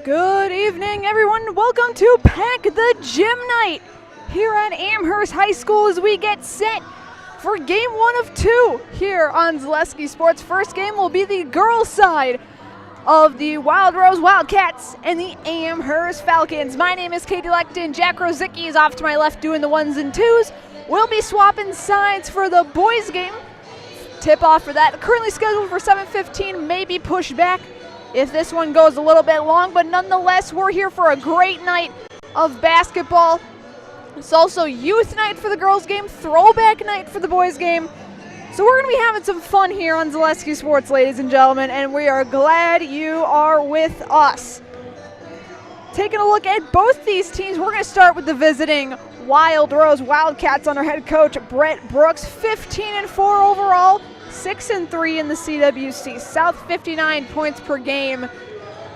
Good evening, everyone. Welcome to Pack the Gym Night here at Amherst High School as we get set for game 1 of 2 here on Zaleski Sports. First game will be the girls' side of the Wild Rose Wildcats and the Amherst Falcons. My name is Katie Lecton. Jack Rosicki is off to my left doing the 1s and 2s. We'll be swapping sides for the boys' game. Tip-off for that currently scheduled for 7:15, may be pushed back if this one goes a little bit long, but nonetheless, we're here for a great night of basketball. It's also youth night for the girls' game, throwback night for the boys' game. So we're going to be having some fun here on Zaleski Sports, ladies and gentlemen, and we are glad you are with us. Taking a look at both these teams, we're going to start with the visiting Wild Rose Wildcats under head coach Brett Brooks, 15-4 overall. 6-3 in the CWC South, 59 points per game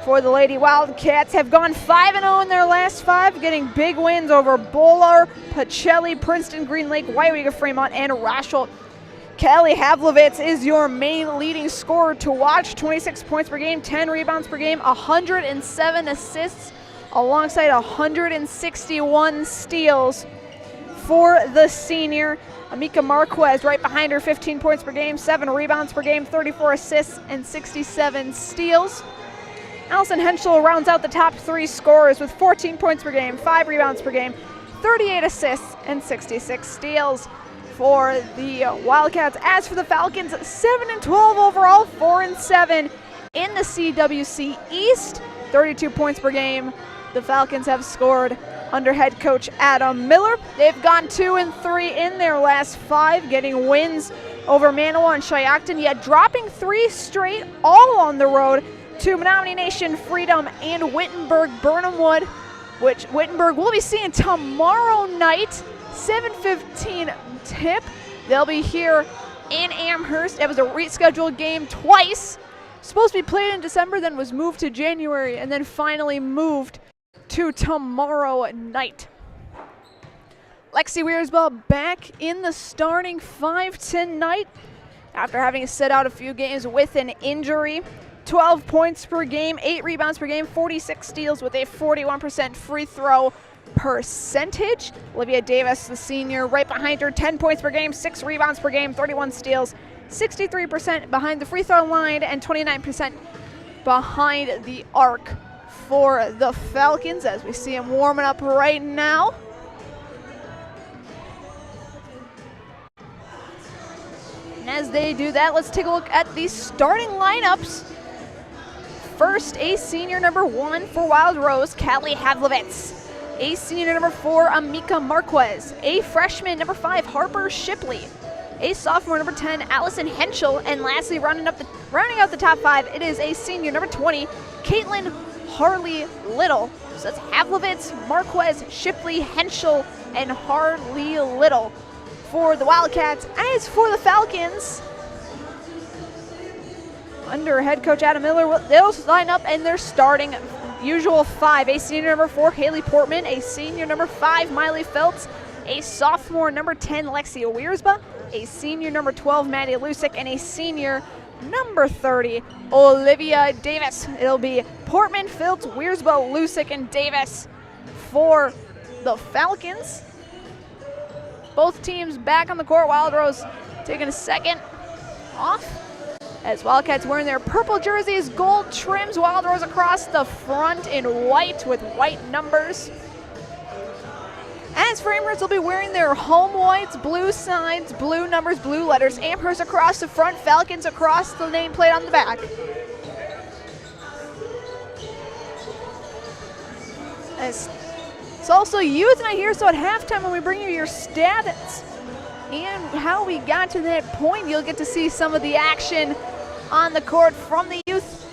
for the Lady Wildcats. Have gone 5-0 in their last 5, getting big wins over Bowler, Pacelli, Princeton, Green Lake, Waiwega, Fremont, and Rochelle. Kelly Havlovitz is your main leading scorer to watch, 26 points per game, 10 rebounds per game, 107 assists, alongside 161 steals for the senior. Amika Marquez right behind her, 15 points per game, 7 rebounds per game, 34 assists, and 67 steals. Allison Henschel rounds out the top 3 scorers with 14 points per game, 5 rebounds per game, 38 assists, and 66 steals for the Wildcats. As for the Falcons, 7-12 overall, 4-7 in the CWC East, 32 points per game. The Falcons have scored under head coach Adam Miller. They've gone 2-3 in their last 5, getting wins over Manawa and Shiocton, yet dropping 3 straight, all on the road to Menominee Nation, Freedom, and Wittenberg Burnham Wood, which Wittenberg will be seeing tomorrow night, 7:15 tip. They'll be here in Amherst. It was a rescheduled game twice. Supposed to be played in December, then was moved to January, and then finally moved to tomorrow night. Lexi Wiersba back in the starting 5 tonight after having to sit out a few games with an injury. 12 points per game, 8 rebounds per game, 46 steals with a 41% free throw percentage. Olivia Davis, the senior, right behind her, 10 points per game, 6 rebounds per game, 31 steals, 63% behind the free throw line, and 29% behind the arc for the Falcons, as we see them warming up right now. And as they do that, let's take a look at the starting lineups. First, a senior number 1 for Wild Rose, Callie Havlovitz. A senior number 4, Amika Marquez. A freshman number 5, Harper Shipley. A sophomore number 10, Allison Henschel. And lastly, rounding out the top 5, it is a senior number 20, Caitlin Harley Little. So that's Havlovitz, Marquez, Shipley, Henschel, and Harley Little for the Wildcats. As for the Falcons, under head coach Adam Miller, they'll line up and they're starting usual 5. A senior number 4, Haley Portman. A senior number 5, Miley Phelps. A sophomore number 10, Lexia Wiersba. A senior number 12, Maddie Lusick. And a senior number 30, Olivia Davis. It'll be Portman, Philps, Wiersba, Lusick, and Davis for the Falcons. Both teams back on the court. Wild Rose taking a second off as Wildcats wearing their purple jerseys, gold trims. Wild Rose across the front in white with white numbers. As for Amherst, they'll be wearing their home whites, blue signs, blue numbers, blue letters. Amherst across the front, Falcons across the nameplate on the back. It's also youth night here, so at halftime when we bring you your stats and how we got to that point, you'll get to see some of the action on the court from the youth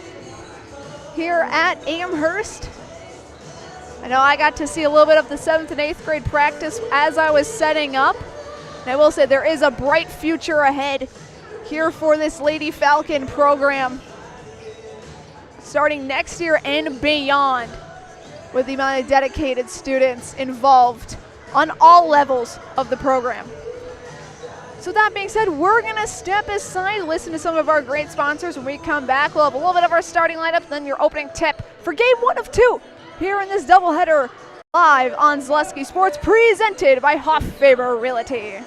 here at Amherst. I know I got to see a little bit of the 7th and 8th grade practice as I was setting up. And I will say there is a bright future ahead here for this Lady Falcon program, starting next year and beyond, with the amount of dedicated students involved on all levels of the program. So So that being said, we're going to step aside, listen to some of our great sponsors. When we come back, we'll have a little bit of our starting lineup, then your opening tip for game 1 of 2 here in this doubleheader live on Zaleski Sports, presented by Hoff Faber Realty.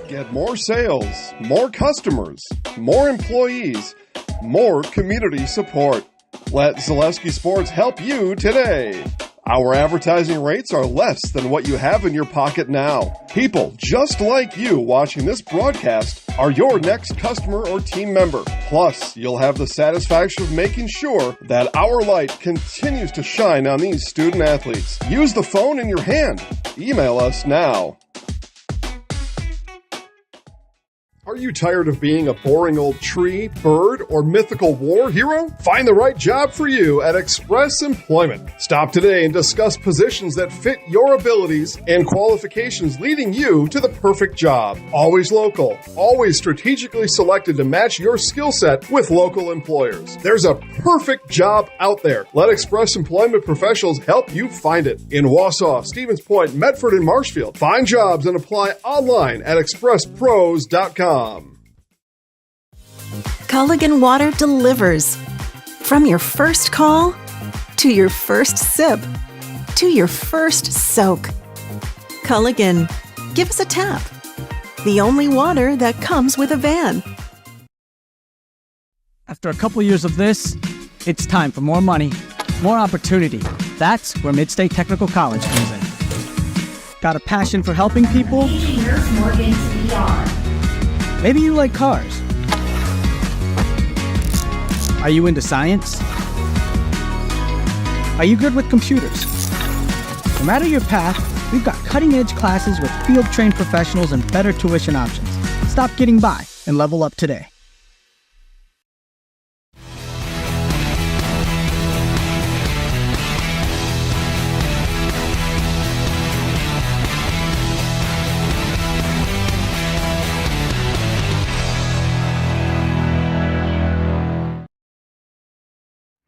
Get more sales, more customers, more employees, more community support. Let Zaleski Sports help you today. Our advertising rates are less than what you have in your pocket now. People just like you watching this broadcast are your next customer or team member. Plus, you'll have the satisfaction of making sure that our light continues to shine on these student athletes. Use the phone in your hand. Email us now. Are you tired of being a boring old tree, bird, or mythical war hero? Find the right job for you at Express Employment. Stop today and discuss positions that fit your abilities and qualifications, leading you to the perfect job. Always local, always strategically selected to match your skill set with local employers. There's a perfect job out there. Let Express Employment professionals help you find it. In Wausau, Stevens Point, Medford, and Marshfield. Find jobs and apply online at expresspros.com. Culligan Water delivers. From your first call, to your first sip, to your first soak. Culligan, give us a tap. The only water that comes with a van. After a couple years of this, it's time for more money, more opportunity. That's where Midstate Technical College comes in. Got a passion for helping people? Maybe you like cars. Are you into science? Are you good with computers? No matter your path, we've got cutting-edge classes with field-trained professionals and better tuition options. Stop getting by and level up today.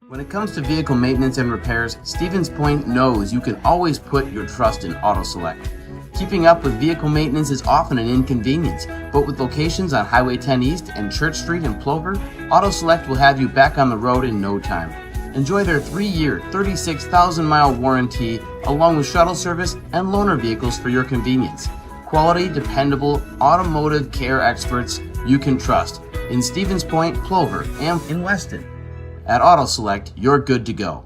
When it comes to vehicle maintenance and repairs, Stevens Point knows you can always put your trust in AutoSelect. Keeping up with vehicle maintenance is often an inconvenience, but with locations on Highway 10 East and Church Street in Plover, AutoSelect will have you back on the road in no time. Enjoy their 3-year, 36,000-mile warranty, along with shuttle service and loaner vehicles for your convenience. Quality, dependable, automotive care experts you can trust in Stevens Point, Plover, and in Weston. At AutoSelect, you're good to go.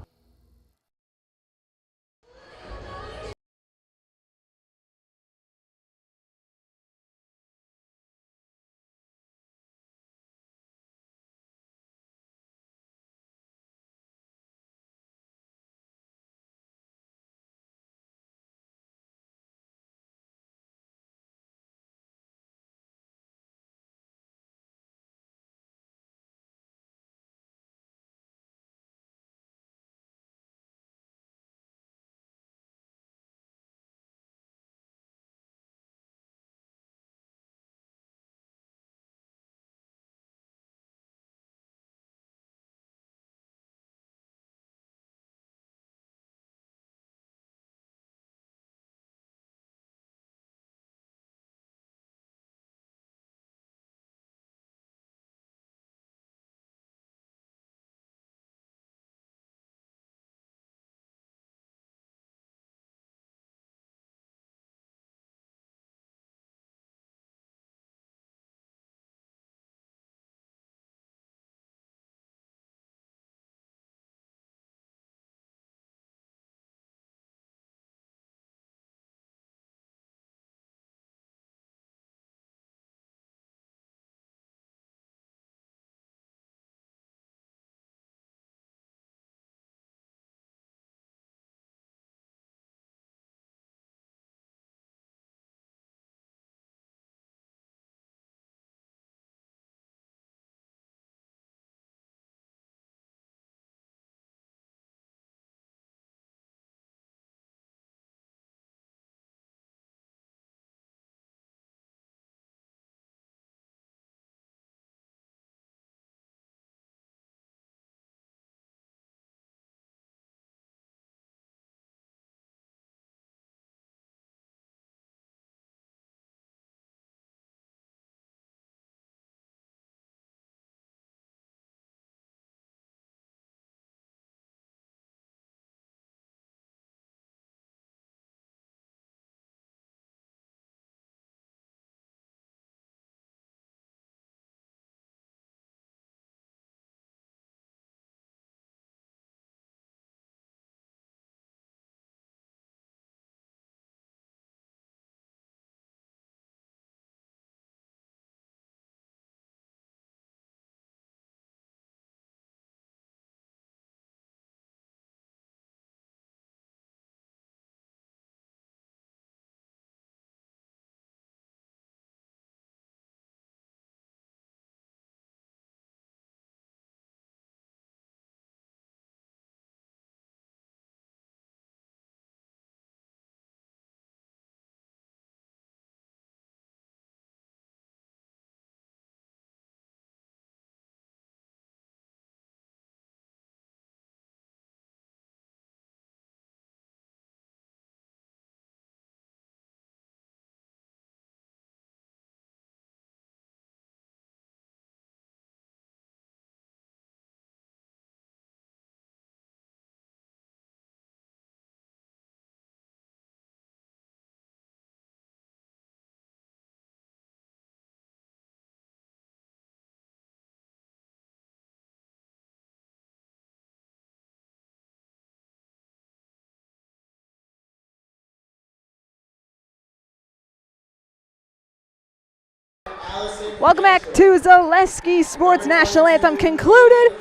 Welcome back to Zaleski Sports National Anthem concluded.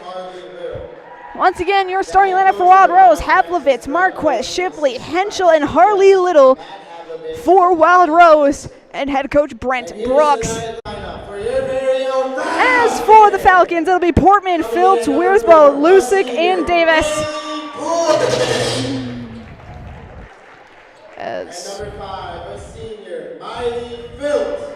Once again, your starting lineup for Wild Rose: Havlovitz, Marquez, Shipley, Henschel, and Harley Little for Wild Rose, and head coach Brent Brooks. As for the Falcons, it'll be Portman, Filtz, Wiersbo, Lusick, and Davis. As number 5, a senior, Miley Filtz.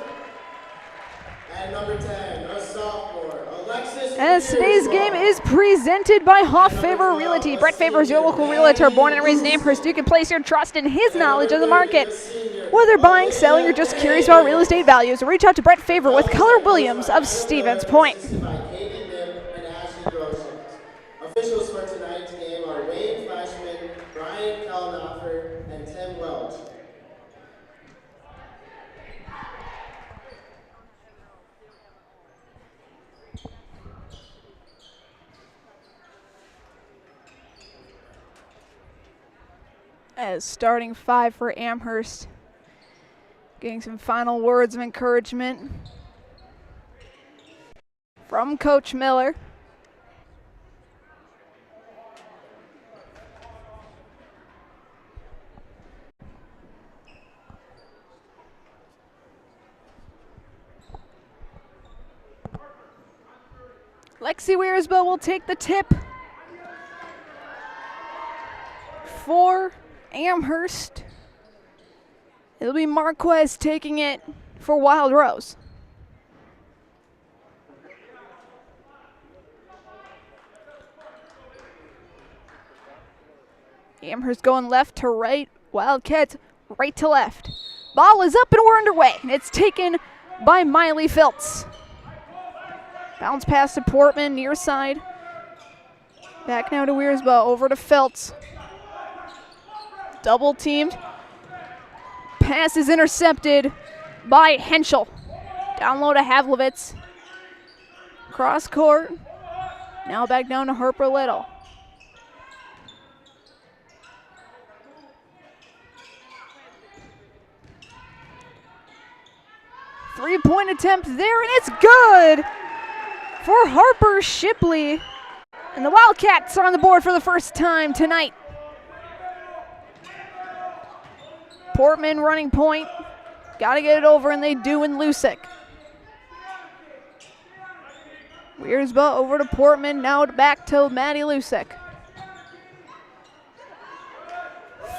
And number 10, a sophomore, Alexis. As today's game is presented by Hoff Favor Realty. Brett Favor is your local realtor, born and raised in Amherst. You can place your trust in his knowledge of the market. Whether buying, selling, or just curious about real estate values, reach out to Brett Favor with Keller Williams of Stevens Point. Officials for tonight's game are Wayne Flashman, Brian Kalnoffer, and Tim Welch. As starting 5 for Amherst, getting some final words of encouragement from Coach Miller. Lexi Wiersbo will take the tip for Amherst. It'll be Marquez taking it for Wild Rose. Amherst going left to right, Wildcats right to left. Ball is up and we're underway, and it's taken by Miley Filtz. Bounce pass to Portman, near side. Back now to Wiersbo, over to Filtz. Double teamed. Pass is intercepted by Henschel. Down low to Havlovitz. Cross court. Now back down to Harper Little. Three-point attempt there, and it's good for Harper Shipley. And the Wildcats are on the board for the first time tonight. Portman running point. Got to get it over, and they do in Lusick. Wiersbo over to Portman, now back to Maddie Lusick.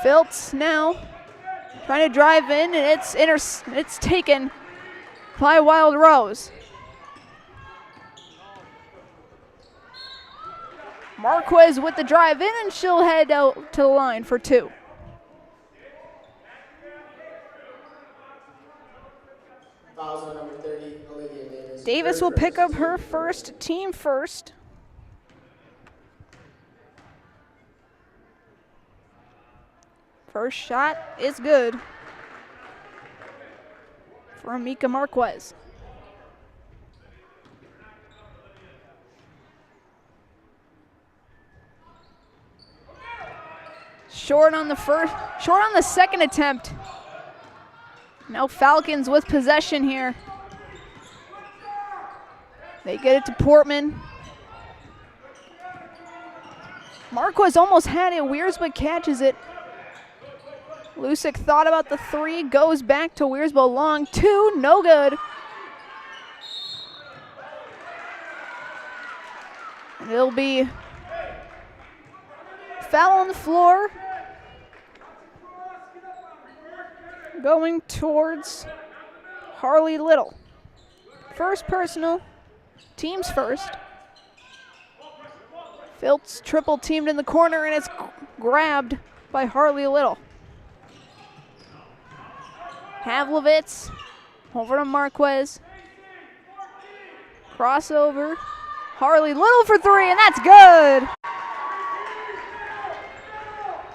Filtz now trying to drive in, and it's taken by Wild Rose. Marquez with the drive in, and she'll head out to the line for 2. Fouls on number 30, Olivia Davis. Davis will pick up her first, team first. First shot is good for Amika Marquez. Short on the second attempt. Now Falcons with possession here. They get it to Portman. Marquez almost had it. Wiersbo catches it. Lusick thought about the 3, goes back to Wiersbo, long 2, no good. And it'll be foul on the floor. Going towards Harley Little. First personal, teams first. Filtz triple teamed in the corner, and it's grabbed by Harley Little. Havlovitz over to Marquez. Crossover. Harley Little for 3, and that's good.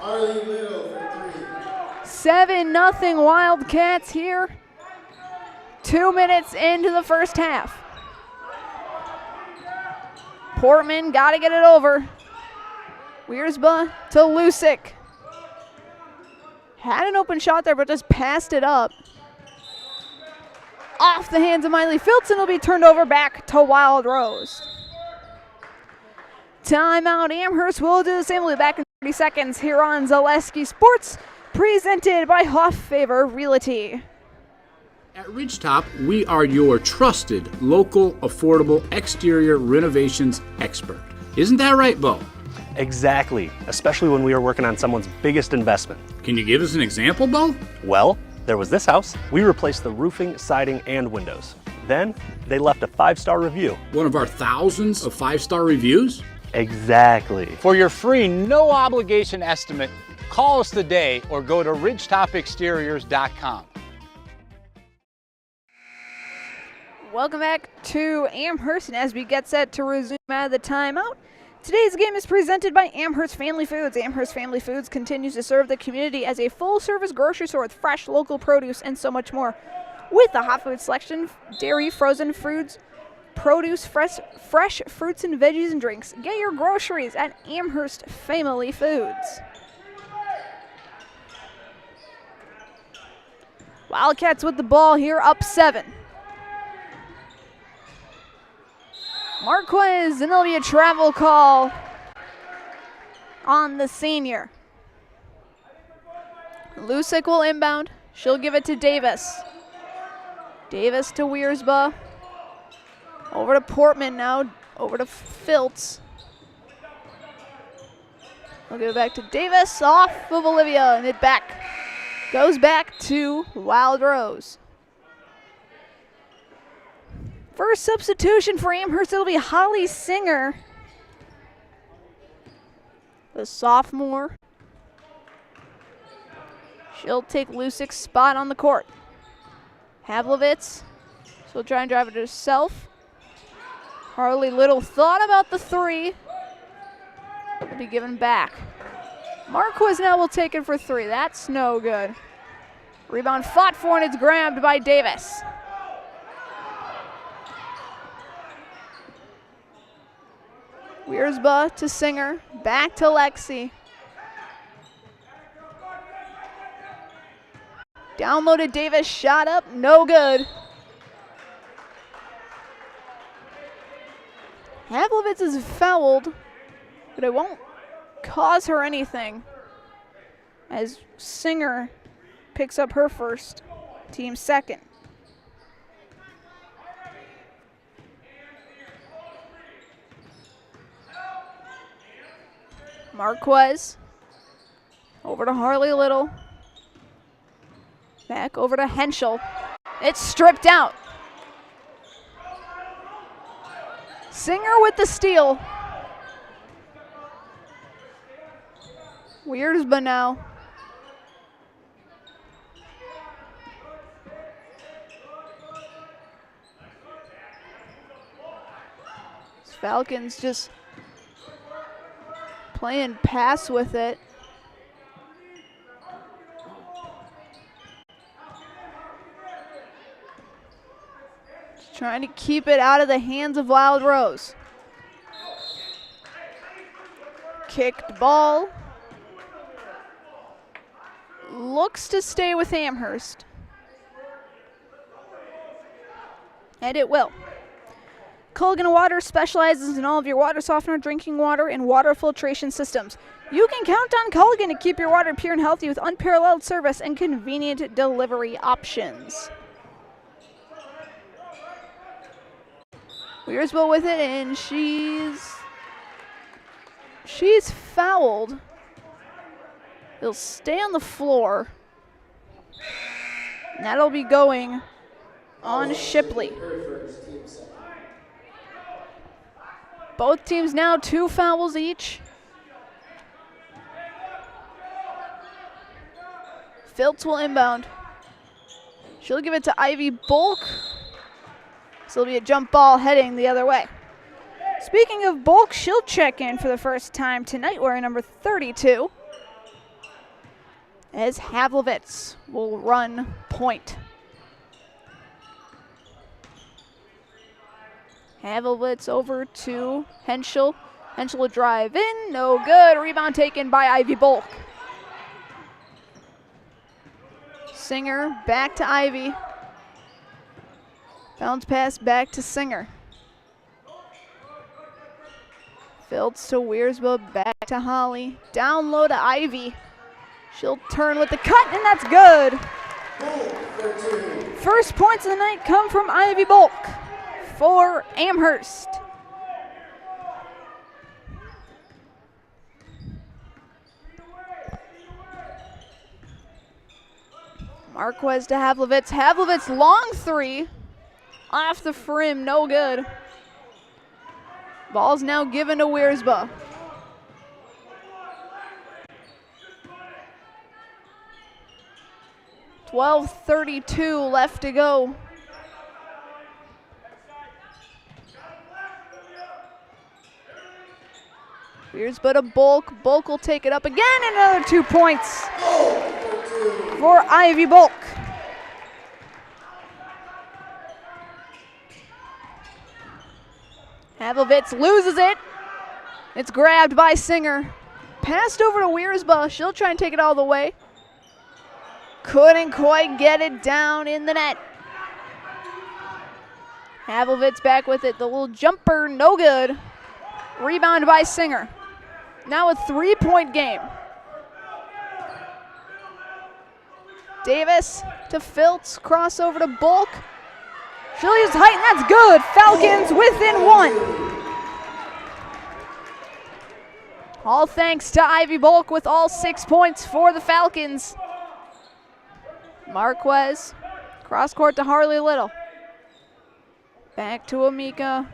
Harley Little for 3. 7-0 Wildcats here. 2 minutes into the first half. Portman got to get it over. Wiersbo to Lusick. Had an open shot there, but just passed it up. off the hands of Miley Filtz, and it'll be turned over back to Wild Rose. Timeout. Amherst will do the same. We'll be back in 30 seconds here on Zaleski Sports, presented by Hoff Favor Realty. At Ridgetop, we are your trusted, local, affordable exterior renovations expert. Isn't that right, Bo? Exactly, especially when we are working on someone's biggest investment. Can you give us an example, Bo? Well, there was this house. We replaced the roofing, siding, and windows. Then, they left a 5-star review. One of our thousands of 5-star reviews? Exactly. For your free, no obligation estimate, call us today or go to ridgetopexteriors.com. Welcome back to Amherst, and as we get set to resume out of the timeout, today's game is presented by Amherst Family Foods. Amherst Family Foods continues to serve the community as a full-service grocery store with fresh local produce and so much more. With a hot food selection, dairy, frozen foods, produce, fresh fruits and veggies and drinks. Get your groceries at Amherst Family Foods. Wildcats with the ball here, up 7. Marquez, and there'll be a travel call on the senior. Lusick will inbound. She'll give it to Davis. Davis to Wiersba. Over to Portman now. Over to Filtz. We'll give it back to Davis. Off of Olivia, and it goes back to Wild Rose. First substitution for Amherst, it'll be Holly Singer, the sophomore. She'll take Lusick's spot on the court. Havlovitz, she'll try and drive it herself. Harley Little thought about the 3. It'll be given back. Marquez now will take it for 3. That's no good. Rebound fought for, and it's grabbed by Davis. Wiersba to Singer, back to Lexi. Downloaded Davis, shot up, no good. Havlovitz is fouled, but it won't cause her anything as Singer picks up her first, team second. Marquez, over to Harley Little, back over to Henschel. It's stripped out. Singer with the steal. Wiersba now. Falcons just playing pass with it. Just trying to keep it out of the hands of Wild Rose. Kicked ball. Looks to stay with Amherst. And it will. Culligan Water specializes in all of your water softener, drinking water, and water filtration systems. You can count on Culligan to keep your water pure and healthy with unparalleled service and convenient delivery options. Wiersba with it, and she's fouled. He'll stay on the floor. And that'll be going on Shipley. Both teams now 2 fouls each. Filtz will inbound. She'll give it to Ivy Bulk. So it'll be a jump ball heading the other way. Speaking of Bulk, she'll check in for the first time tonight wearing number 32. As Havlovitz will run point. Havlovitz over to Henschel. Henschel will drive in. No good. Rebound taken by Ivy Bulk. Singer back to Ivy. Bounce pass back to Singer. Filtz to Wiersbe, back to Holly. Down low to Ivy. She'll turn with the cut, and that's good. First points of the night come from Ivy Bulk for Amherst. Marquez to Havlovitz. Havlovitz long three. Off the rim, no good. Ball's now given to Wiersbe. .12:32 left to go. Wiersbe to Bulk. Bulk will take it up again. Another 2 points for Ivy Bulk. Havlovitz loses it. It's grabbed by Singer. Passed over to Wiersbe. She'll try and take it all the way. Couldn't quite get it down in the net. Havlovitz back with it. The little jumper, no good. Rebound by Singer. Now a 3-point game. Davis to Filtz. Crossover to Bulk. She'll use height, and that's good. Falcons within 1. All thanks to Ivy Bulk with all 6 points for the Falcons. Marquez, cross court to Harley Little. Back to Amika.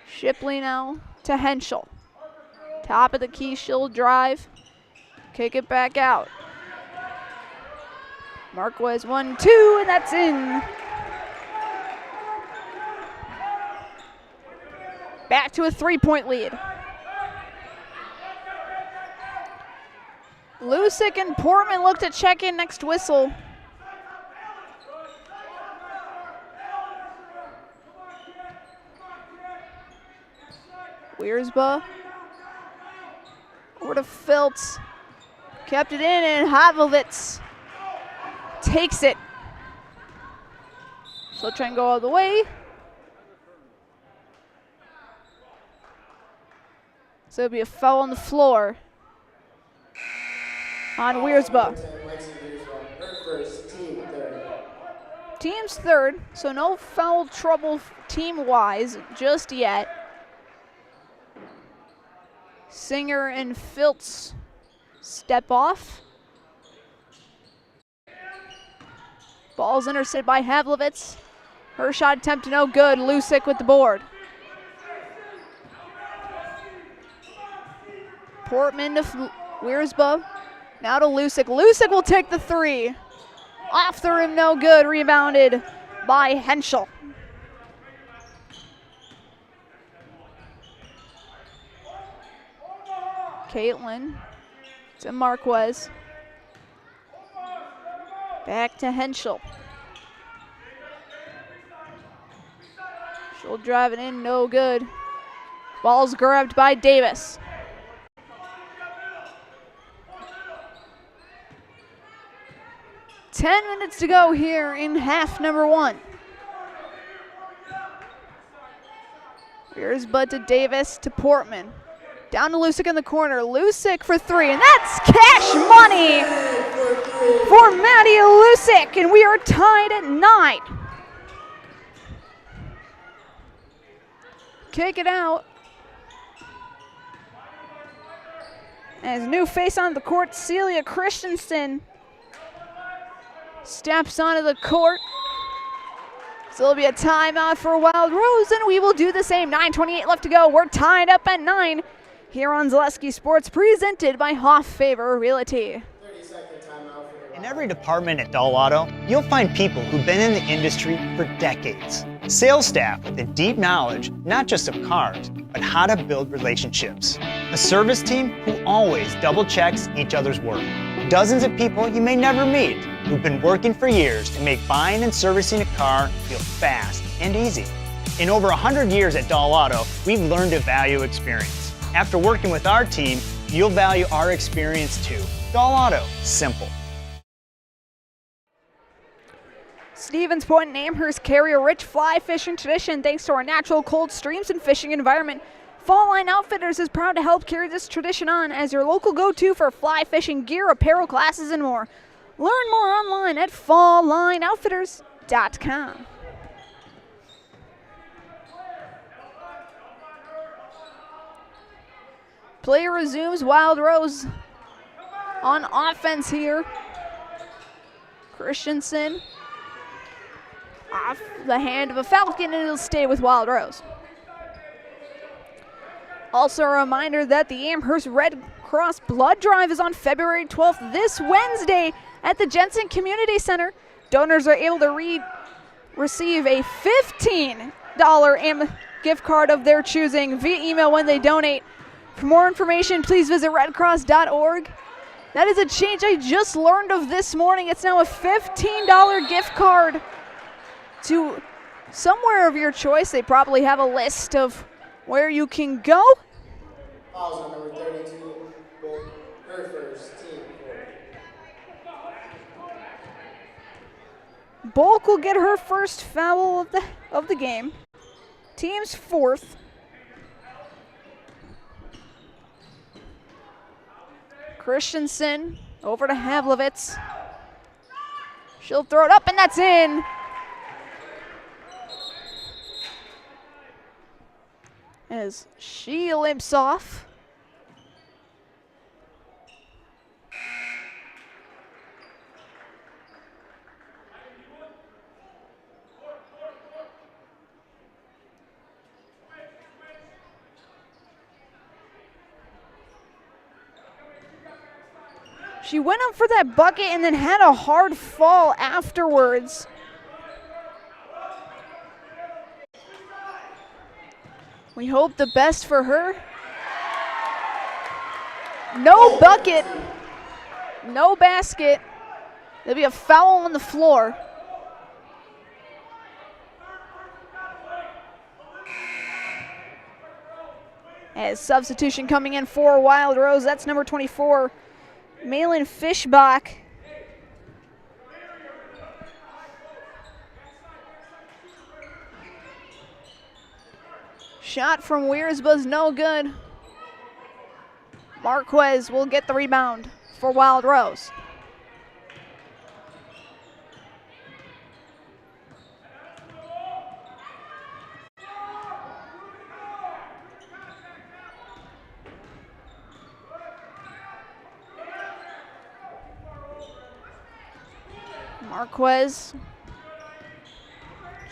Shipley now to Henschel. Top of the key, she'll drive. Kick it back out. Marquez 1-2, and that's in. Back to a 3-point lead. Lusick and Portman look to check in next whistle. Wiersbe. Over to Filtz. Kept it in, and Havlovitz takes it. She'll try and go all the way. So it'll be a foul on the floor on Wiersbe. Team's third, so no foul trouble team-wise just yet. Singer and Filtz step off. Ball's intercepted by Havlovitz. Her shot attempt no good. Lusick with the board. Portman to Wiersbe. Now to Lusick. Lusick will take the three. Off the rim, no good. Rebounded by Henschel. Caitlin to Marquez. Back to Henschel. She'll drive it in, no good. Ball's grabbed by Davis. Ten minutes to go here in half number one. Here's Bud to Davis to Portman. Down to Lusick in the corner. Lusick for three, and that's cash money for Maddie Lusick, and we are tied at 9. Kick it out. As new face on the court, Celia Christensen steps onto the court. So it'll be a timeout for Wild Rose, and we will do the same. 9:28 left to go. We're tied up at 9 here on Zaleski Sports, presented by Hoff Favor Realty. In every department at Dahl Auto, you'll find people who've been in the industry for decades. Sales staff with a deep knowledge, not just of cars, but how to build relationships. A service team who always double checks each other's work. Dozens of people you may never meet who've been working for years to make buying and servicing a car feel fast and easy. In over 100 years at Dahl Auto, we've learned to value experience. After working with our team, you'll value our experience too. Dahl Auto, simple. Stevens Point and Amherst carry a rich fly fishing tradition thanks to our natural cold streams and fishing environment. Fall Line Outfitters is proud to help carry this tradition on as your local go-to for fly fishing gear, apparel, classes, and more. Learn more online at falllineoutfitters.com. Play resumes. Wild Rose on offense here. Christensen off the hand of a Falcon, and it'll stay with Wild Rose. Also a reminder that the Amherst Red Cross Blood Drive is on February 12th, this Wednesday, at the Jensen Community Center. Donors are able to receive a $15 gift card of their choosing via email when they donate. For more information, please visit redcross.org. That is a change I just learned of this morning. It's now a $15 gift card to somewhere of your choice. They probably have a list of where you can go. Fouls on number 32, her first, team 4. Bulk will get her first foul of the game. Team's fourth. Christensen over to Havlovitz. She'll throw it up, and that's in. As she limps off. She went up for that bucket and then had a hard fall afterwards. We hope the best for her. No bucket, no basket. There'll be a foul on the floor. As substitution coming in for Wild Rose, that's number 24, Malin Fischbach. Shot from Wiersba's no good. Marquez will get the rebound for Wild Rose. Marquez.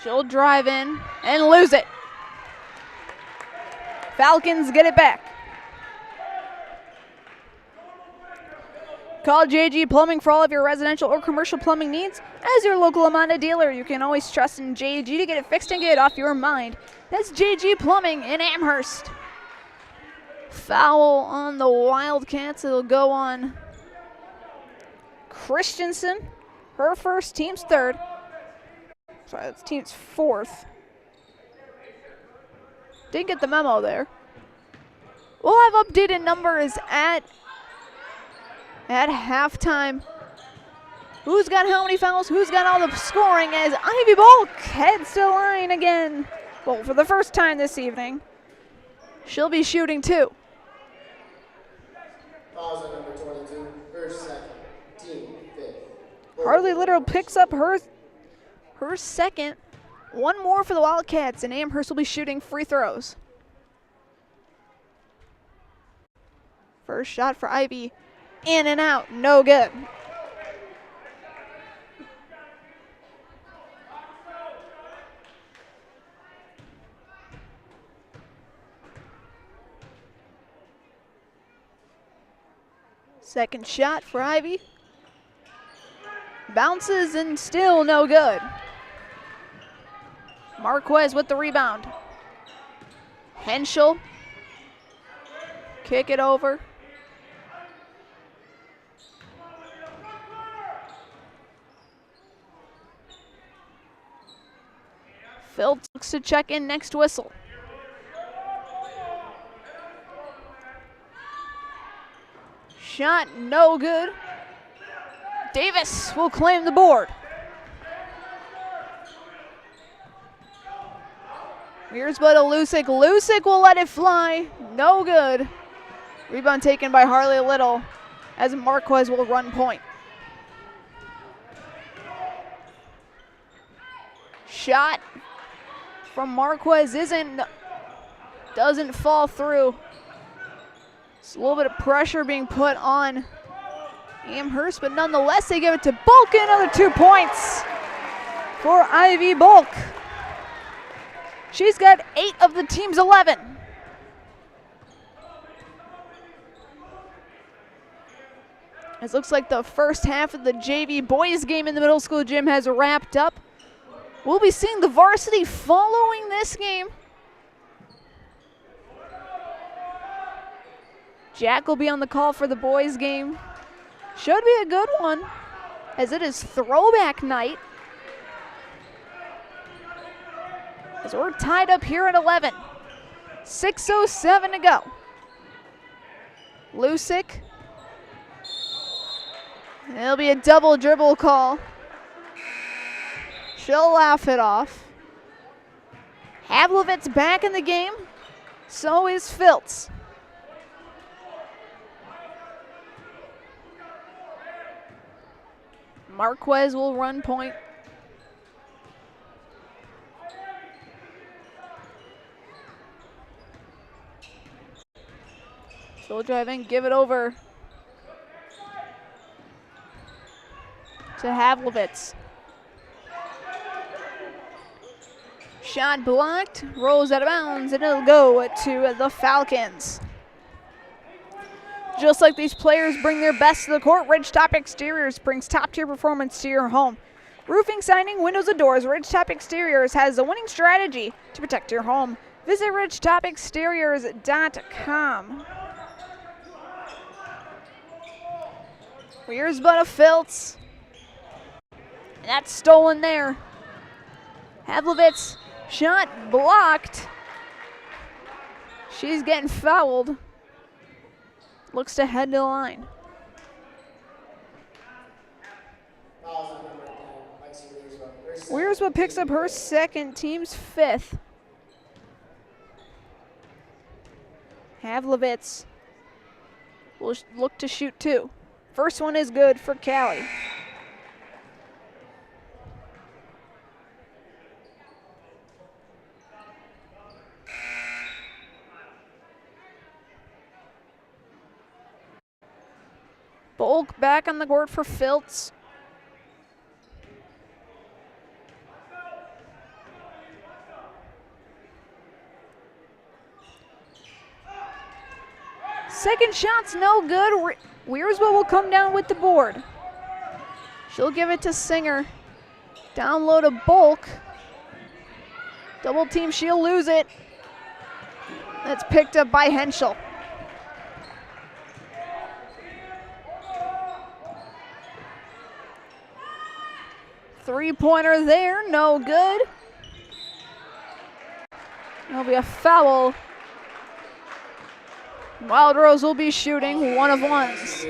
She'll drive in and lose it. Falcons get it back. Call JG Plumbing for all of your residential or commercial plumbing needs. As your local Amanda dealer, you can always trust in JG to get it fixed and get it off your mind. That's JG Plumbing in Amherst. Foul on the Wildcats. It'll go on Christensen. Her first, team's third. Sorry, that's team's fourth. Didn't get the memo there. We'll have updated numbers at halftime. Who's got how many fouls? Who's got all the scoring as Ivy Bulk heads to the line again. Well, for the first time this evening. She'll be shooting two. Fouls on number 22, her second, team 5th. Harley Little picks up her second. One more for the Wildcats, and Amherst will be shooting free throws. First shot for Ivy. In and out, no good. Second shot for Ivy. Bounces and still no good. Marquez with the rebound. Henschel. Kick it over. Phil looks to check in next whistle. Shot no good. Davis will claim the board. Here's but a Lusick. Lusick will let it fly. No good. Rebound taken by Harley Little as Marquez will run point. Shot from Marquez doesn't fall through. It's a little bit of pressure being put on Amherst, but nonetheless they give it to Bulk. Another 2 points for Ivy Bulk. She's got 8 of the team's 11. It looks like the first half of the JV boys game in the middle school gym has wrapped up. We'll be seeing the varsity following this game. Jack will be on the call for the boys game. Should be a good one, as it is throwback night. As we're tied up here at 11. 6:07 to go. Lusick. It'll be a double dribble call. She'll laugh it off. Havlovitz back in the game. So is Filtz. Marquez will run point. She'll drive in, give it over to Havlovitz. Shot blocked, rolls out of bounds, and it'll go to the Falcons. Just like these players bring their best to the court, Ridgetop Exteriors brings top-tier performance to your home. Roofing, siding, windows, and doors, Ridgetop Exteriors has a winning strategy to protect your home. Visit ridgetopexteriors.com. Here's but a Filtz. And that's stolen there. Havlovitz, shot blocked. She's getting fouled. Looks to head to the line. Wiersma picks up her second, team's 5th. Havlovitz will look to shoot 2. First one is good for Callie. Bulk back on the court for Filtz. Second shot's no good. Wiersma will come down with the board. She'll give it to Singer. Down low to Bulk. Double team, she'll lose it. That's picked up by Henschel. Three-pointer there, no good. There'll be a foul. Wild Rose will be shooting one of ones.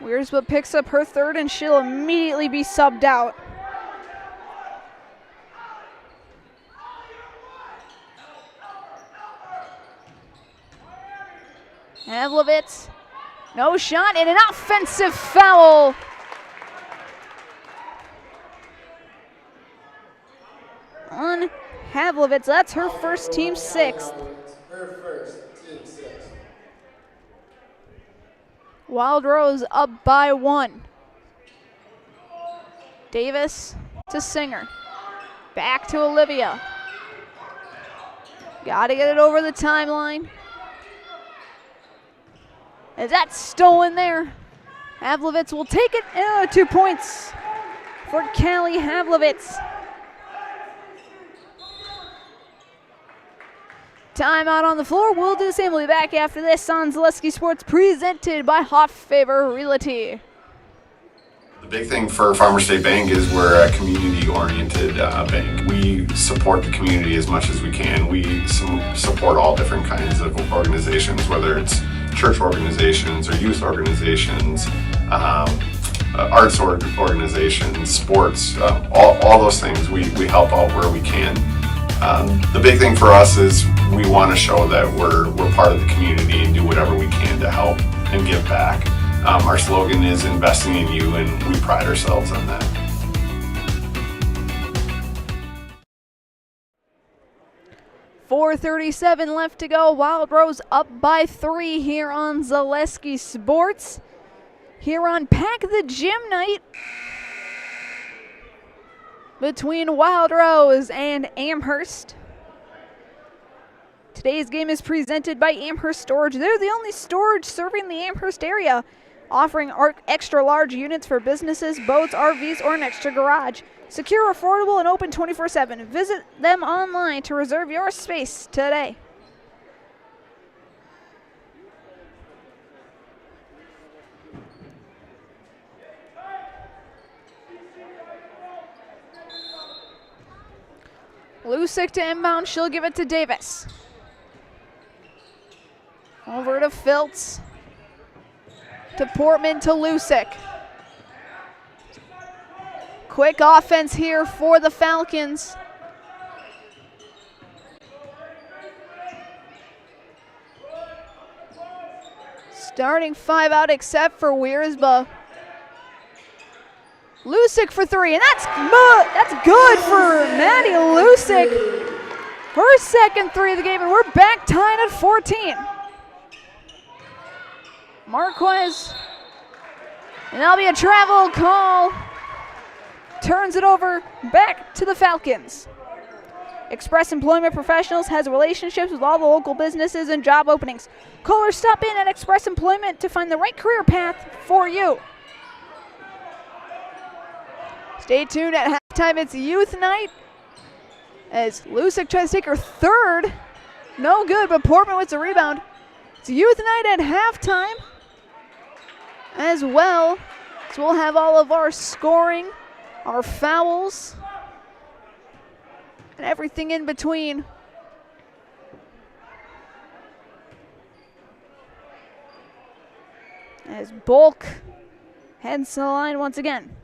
Wiersma picks up her third, and she'll immediately be subbed out. Havlovitz, no shot, and an offensive foul. On Havlovitz, that's her first, team 6th. Wild Rose up by 1. Davis to Singer. Back to Olivia. Gotta get it over the timeline. As that's stolen there. Havlovitz will take it. 2 points for Callie Havlovitz. Timeout on the floor. We'll do the same. We'll be back after this on Zaleski Sports, presented by Hoff Favor Realty. The big thing for Farmers State Bank is we're a community-oriented bank. We support the community as much as we can. We support all different kinds of organizations, whether it's church organizations or youth organizations, arts organizations, sports, all those things. We help out where we can. The big thing for us is we want to show that we're part of the community and do whatever we can to help and give back. Our slogan is investing in you, and we pride ourselves on that. .437 left to go. Wild Rose up by 3 here on Zaleski Sports. Here on Pack the Gym Night between Wild Rose and Amherst. Today's game is presented by Amherst Storage. They're the only storage serving the Amherst area, offering extra large units for businesses, boats, RVs, or an extra garage. Secure, affordable, and open 24/7. Visit them online to reserve your space today. Lusick to inbound, she'll give it to Davis. Over to Filtz. To Portman to Lusick. Quick offense here for the Falcons. Starting 5 out except for Wiersba. Lusick for 3, and that's good for Maddie Lusick. Her second 3 of the game, and we're back tied at 14. Marquez, and that'll be a travel call. Turns it over back to the Falcons. Express Employment Professionals has relationships with all the local businesses and job openings. Call or stop in at Express Employment to find the right career path for you. Stay tuned at halftime. It's youth night as Lusick tries to take her 3rd. No good, but Portman with the rebound. It's youth night at halftime as well. So we'll have all of our scoring, our fouls, and everything in between. As Bulk heads to the line once again,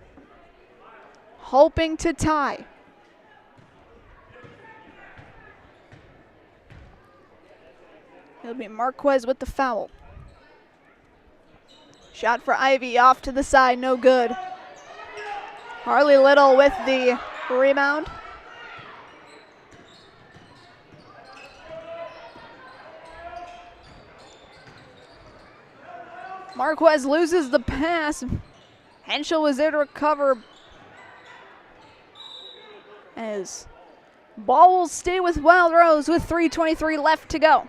hoping to tie. It'll be Marquez with the foul. Shot for Ivy off to the side, no good. Harley Little with the rebound. Marquez loses the pass. Henschel was there to recover. As ball will stay with Wild Rose with 3:23 left to go.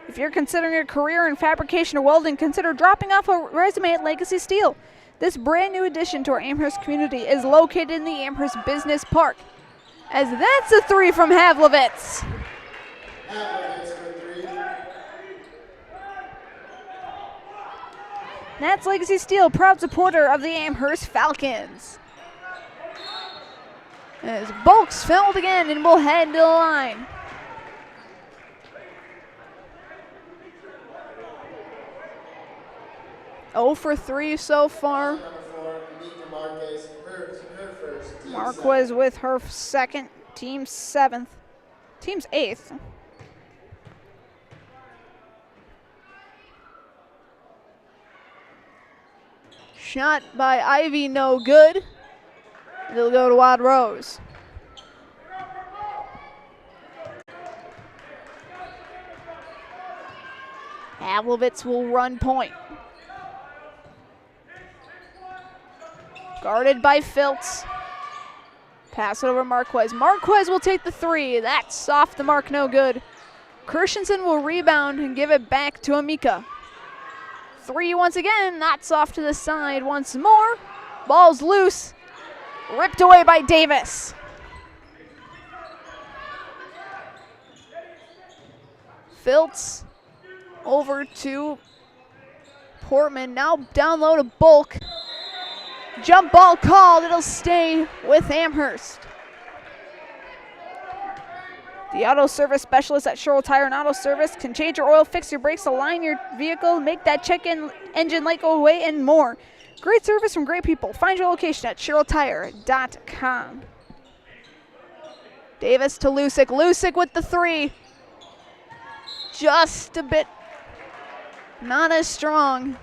If you're considering a career in fabrication or welding, consider dropping off a resume at Legacy Steel. This brand new addition to our Amherst community is located in the Amherst Business Park. As that's a 3 from Havlovitz. That's Legacy Steel, proud supporter of the Amherst Falcons. As Bulks fouled again and will head to the line. For 3 so far. Marquez with her 2nd, team's 7th, team's 8th. Shot by Ivy, no good. It'll go to Wild Rose. Havlovitz will run point. Guarded by Filtz. Pass it over Marquez. Marquez will take the 3. That's off the mark, no good. Christensen will rebound and give it back to Amika. 3 once again. That's off to the side once more. Ball's loose. Ripped away by Davis. Filtz over to Portman. Now down low to Bulk. Jump ball called. It'll stay with Amherst. The auto service specialist at Sherrill Tire and Auto Service can change your oil, fix your brakes, align your vehicle, make that check-in engine light go away, and more. Great service from great people. Find your location at SherylTire.com. Davis to Lusick. Lusick with the 3. Just a bit not as strong.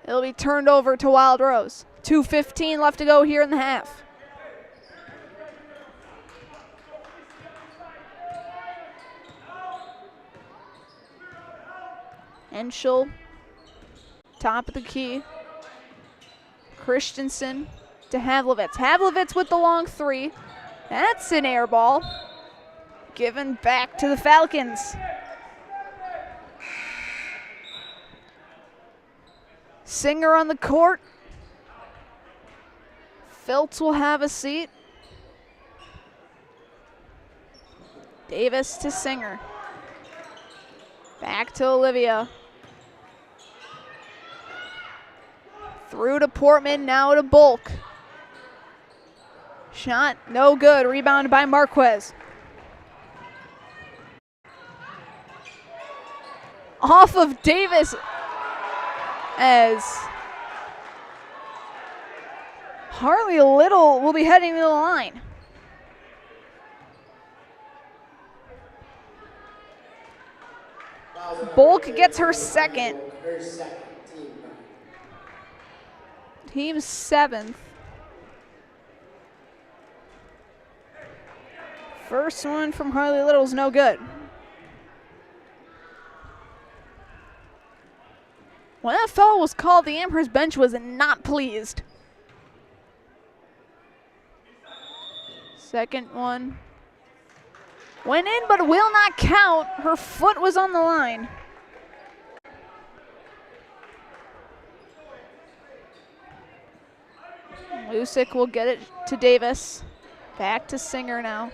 It'll be turned over to Wild Rose. 2:15 left to go here in the half. Henschel, top of the key. Christensen to Havlovitz. Havlovitz with the long 3. That's an air ball. Given back to the Falcons. Singer on the court. Filtz will have a seat. Davis to Singer. Back to Olivia. Through to Portman, now to Bulk. Shot no good. Rebound by Marquez. Off of Davis as Harley Little will be heading to the line. Bulk gets her second. Team 7th. First one from Harley Little's no good. When that foul was called, the Amherst bench was not pleased. Second one. Went in, but will not count. Her foot was on the line. Lusick will get it to Davis. Back to Singer now.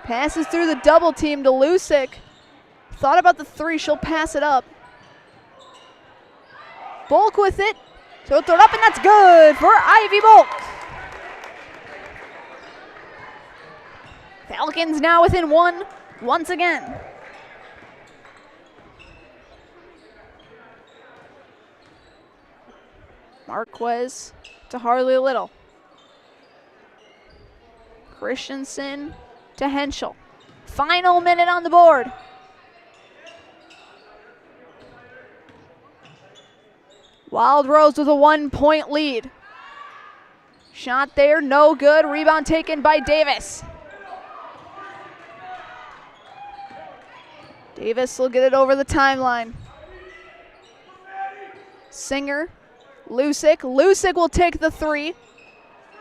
Passes through the double team to Lusick. Thought about the 3, she'll pass it up. Bulk with it. So throw it up, and that's good for Ivy Bulk. Falcons now within 1 once again. Marquez to Harley Little. Christensen to Henschel. Final minute on the board. Wild Rose with a 1-point lead. Shot there, no good. Rebound taken by Davis. Davis will get it over the timeline. Singer, Lusick. Lusick will take the 3.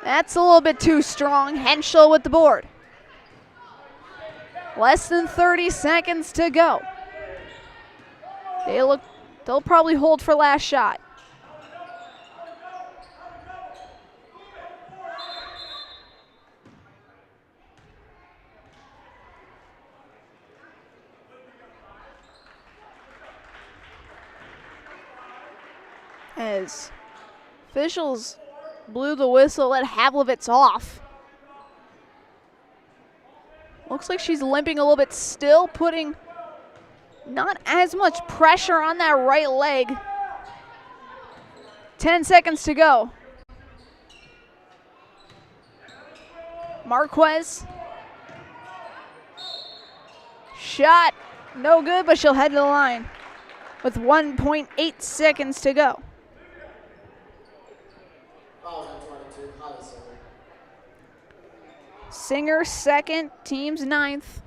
That's a little bit too strong. Henschel with the board. Less than 30 seconds to go. They'll probably hold for last shot. As officials blew the whistle, let Havlovitz off. Looks like she's limping a little bit still, putting not as much pressure on that right leg. 10 seconds to go. Marquez. Shot, no good, but she'll head to the line with 1.8 seconds to go. Singer second, team's 9th.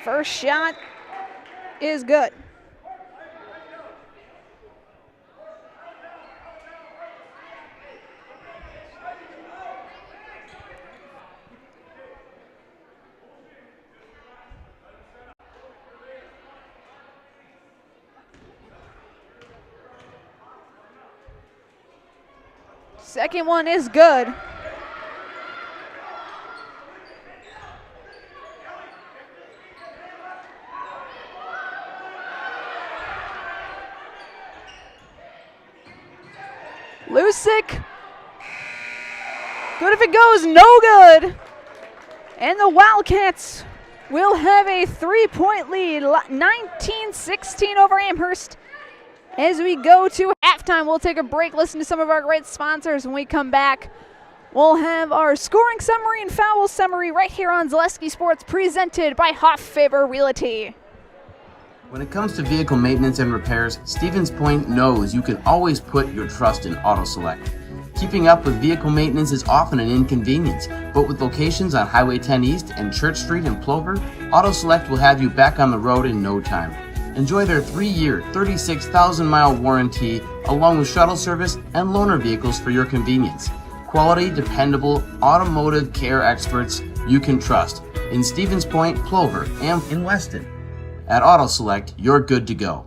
First shot is good. Second one is good. Lusick. Good if it goes, no good. And the Wildcats will have a 3-point lead, 19-16 over Amherst. As we go to halftime, we'll take a break, listen to some of our great sponsors. When we come back, we'll have our scoring summary and foul summary right here on Zaleski Sports, presented by Hoff Faber Realty. When it comes to vehicle maintenance and repairs, Stevens Point knows you can always put your trust in Auto Select. Keeping up with vehicle maintenance is often an inconvenience, but with locations on Highway 10 East and Church Street in Plover, Auto Select will have you back on the road in no time. Enjoy their 3-year, 36,000-mile warranty, along with shuttle service and loaner vehicles for your convenience. Quality, dependable, automotive care experts you can trust in Stevens Point, Plover, and in Weston. At Auto Select, you're good to go.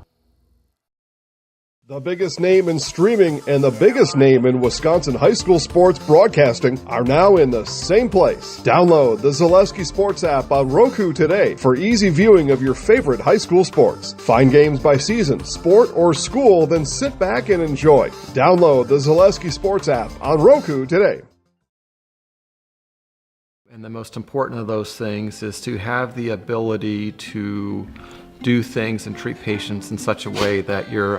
The biggest name in streaming and the biggest name in Wisconsin high school sports broadcasting are now in the same place. Download the Zaleski Sports app on Roku today for easy viewing of your favorite high school sports. Find games by season, sport, or school, then sit back and enjoy. Download the Zaleski Sports app on Roku today. And the most important of those things is to have the ability to do things and treat patients in such a way that you're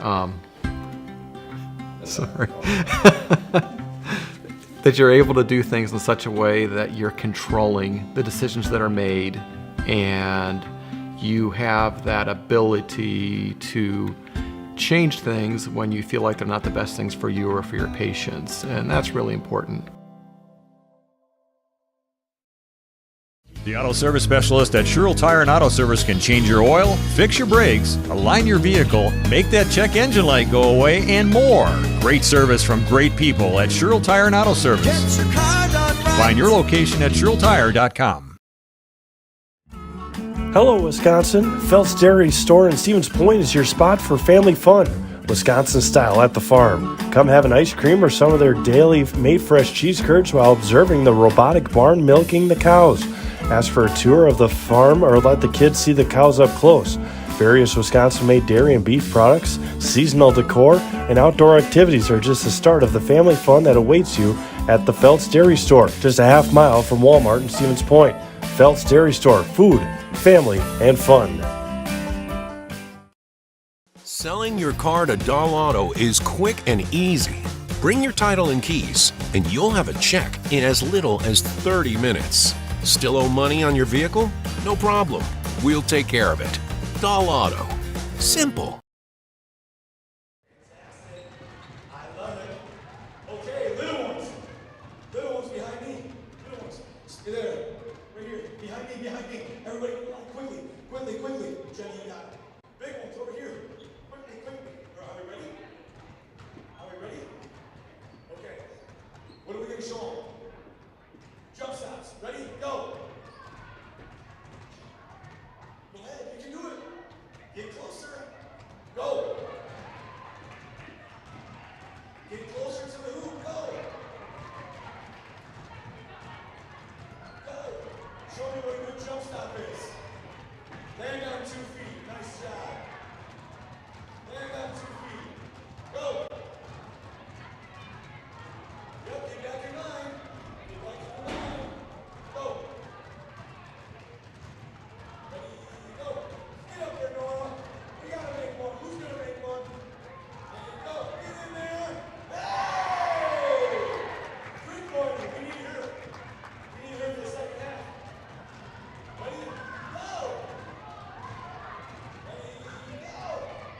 that you're able to do things in such a way that you're controlling the decisions that are made, and you have that ability to change things when you feel like they're not the best things for you or for your patients, and that's really important. The Auto Service Specialist at Sherrill Tire and Auto Service can change your oil, fix your brakes, align your vehicle, make that check engine light go away, and more. Great service from great people at Sherrill Tire and Auto Service. Find your location at SherrillTire.com. Hello, Wisconsin. Felt's Dairy Store in Stevens Point is your spot for family fun. Wisconsin style at the farm. Come have an ice cream or some of their daily made fresh cheese curds while observing the robotic barn milking the cows. Ask for a tour of the farm or let the kids see the cows up close. Various Wisconsin-made dairy and beef products, seasonal decor, and outdoor activities are just the start of the family fun that awaits you at the Felt's Dairy Store, just a half mile from Walmart in Stevens Point. Felt's Dairy Store, food, family, and fun. Selling your car to Dahl Auto is quick and easy. Bring your title and keys, and you'll have a check in as little as 30 minutes. Still owe money on your vehicle? No problem. We'll take care of it. Dahl Auto. Simple. I love it. Okay, little ones. Little ones behind me. Little ones. Stay there. Right here. Behind me. Everybody, quickly. Jenny, you got it. Big ones over here. Quickly. Are we ready? Okay. What are we going to show them? Jump stops. Ready? Go. Go ahead. You can do it. Get closer. Go. Get closer to the hoop. Go. Show me what a good jump stop is. Land on 2 feet. Nice job. Land on 2 feet. Go. Yep, get back in line. Go. Ready, go. Get up there, Nora. We gotta make one. Who's gonna make one? Ready, go. Get in there. Hey! Good morning. We need her. For the second half. Ready, go. Ready, go.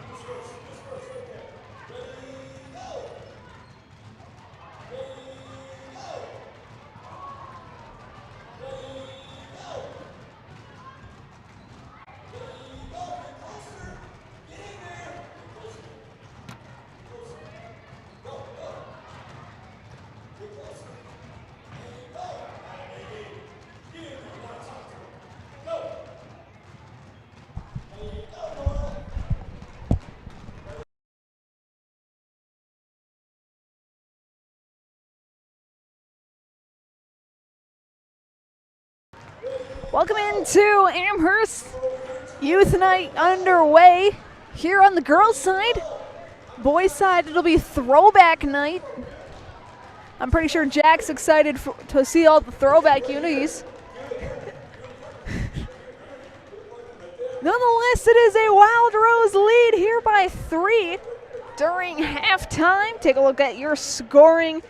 Who's first? Right there. Ready, go. Ready, go. Welcome into Amherst Youth Night underway here on the girls' side. Boys' side, it'll be throwback night. I'm pretty sure Jack's excited to see all the throwback unis. Nonetheless, it is a Wild Rose lead here by 3 during halftime. Take a look at your scoring.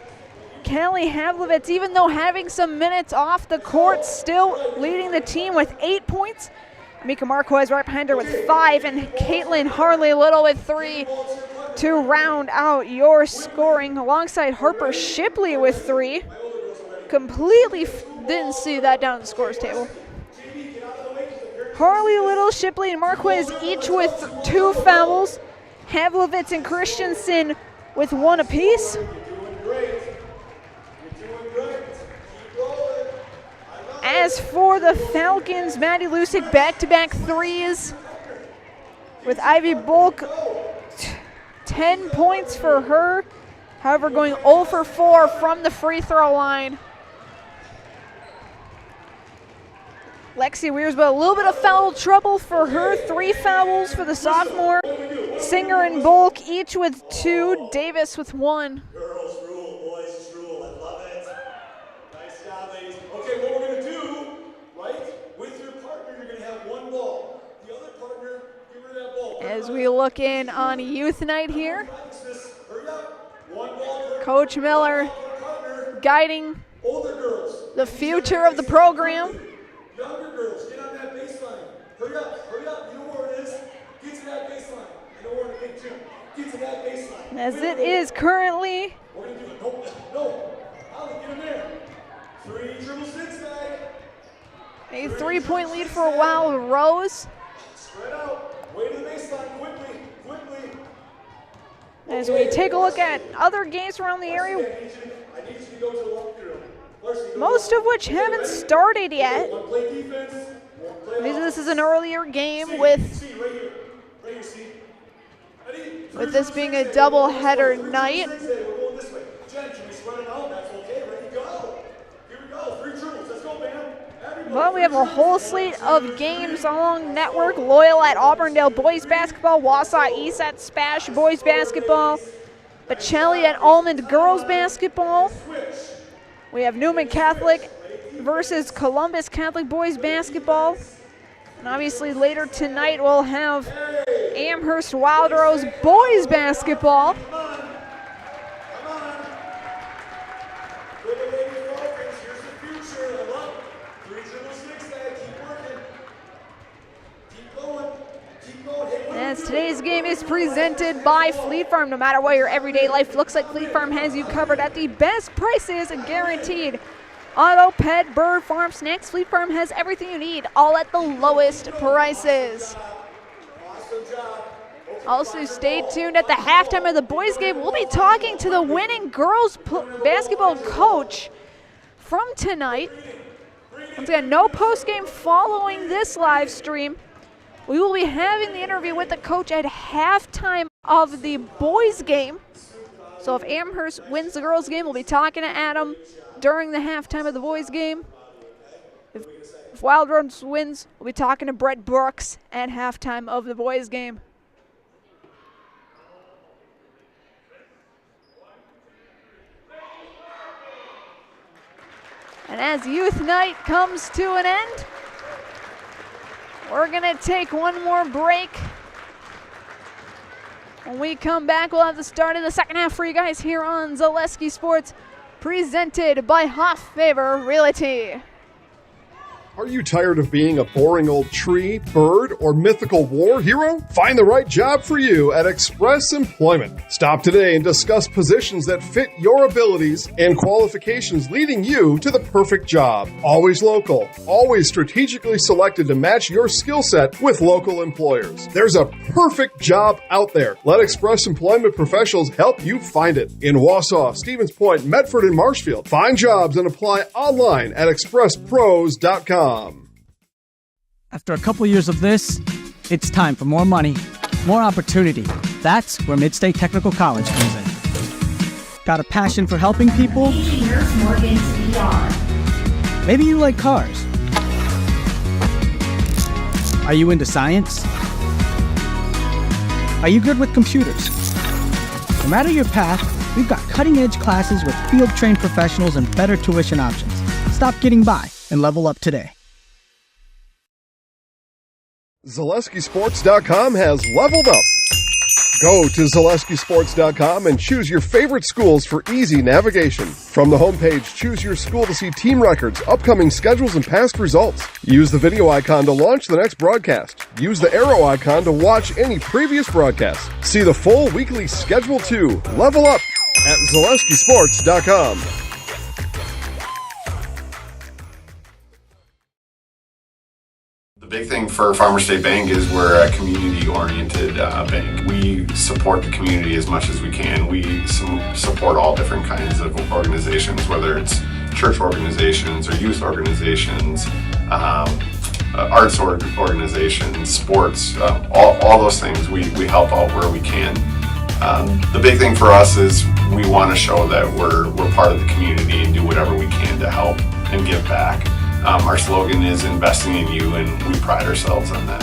Callie Havlovitz, even though having some minutes off the court, still leading the team with 8 points. Mika Marquez right behind her with 5, and Caitlin Harley Little with 3 to round out your scoring, alongside Harper Shipley with 3. Completely didn't see that down the scores table. Harley Little, Shipley, and Marquez each with 2 fouls. Havlovitz and Christensen with 1 apiece. As for the Falcons, Maddie Lusick back-to-back threes with Ivy Bulk, 10 points for her. However, going 0 for 4 from the free throw line. Lexi Weirs, but a little bit of foul trouble for her. 3 fouls for the sophomore. Singer and Bulk each with 2. Davis with 1. Girls rule, boys rule. I love it. Nice job, ladies. Okay, what we're going to do, right, with your partner, you're going to have 1 ball. The other partner, give her that ball. As we look in on youth night here, Hurry up. 1 ball per Coach Miller guiding older girls. the future of the program. Younger girls, get on that baseline. Hurry up, hurry up. You know where it is. Get to that baseline. I know where to get to. Get to that baseline. As it is currently We're going to do it. No. Holly, get him there. 3 dribble 6 bag. a 3-point lead for Wild Rose. Spread out. Way to the baseline. Quickly. As we take a look at other games around the area, I need you to go to the locker room. most of which haven't started yet. One play defense. One play This is an earlier game with C, right here. Right here, C. Ready? this being a double-header night. We're going this way. Jen, can we spread it out? That's okay. Ready? Go. Here we go. 3 dribbles. Let's go, man. Well, we have a whole slate of games along network. Loyal at Auburndale boys basketball, Wausau East at Spash boys basketball, Bocelli at Almond girls basketball. We have Newman Catholic versus Columbus Catholic boys basketball. And obviously later tonight we'll have Amherst Wild Rose boys basketball. As today's game is presented by Fleet Farm. No matter what your everyday life looks like, Fleet Farm has you covered at the best prices guaranteed. Auto, pet, bird, farm, snacks, Fleet Farm has everything you need, all at the lowest prices. Also, stay tuned at the halftime of the boys game. We'll be talking to the winning girls basketball coach from tonight. Once again, no post-game following this live stream. We will be having the interview with the coach at halftime of the boys game. So if Amherst wins the girls game, we'll be talking to Adam during the halftime of the boys game. If Wild Rose wins, we'll be talking to Brett Brooks at halftime of the boys game. And as youth night comes to an end, we're going to take one more break. When we come back, we'll have the start of the second half for you guys here on Zaleski Sports, presented by Hoff Favor Realty. Are you tired of being a boring old tree, bird, or mythical war hero? Find the right job for you at Express Employment. Stop today and discuss positions that fit your abilities and qualifications, leading you to the perfect job. Always local, always strategically selected to match your skill set with local employers. There's a perfect job out there. Let Express Employment professionals help you find it. In Wausau, Stevens Point, Medford, and Marshfield. Find jobs and apply online at expresspros.com. After a couple years of this, it's time for more money, more opportunity. That's where Midstate Technical College comes in. Got a passion for helping people? Maybe you like cars. Are you into science? Are you good with computers? No matter your path, we've got cutting-edge classes with field-trained professionals and better tuition options. Stop getting by and level up today. ZaleskiSports.com has leveled up. Go to ZaleskiSports.com and choose your favorite schools for easy navigation. From the homepage, choose your school to see team records, upcoming schedules, and past results. Use the video icon to launch the next broadcast. Use the arrow icon to watch any previous broadcast. See the full weekly schedule too. Level up at ZaleskiSports.com. The big thing for Farmers State Bank is we're a community-oriented bank. We support the community as much as we can. We support all different kinds of organizations, whether it's church organizations or youth organizations, arts organizations, sports, all those things. We help out where we can. The big thing for us is we want to show that we're part of the community and do whatever we can to help and give back. Our slogan is investing in you, and we pride ourselves on that.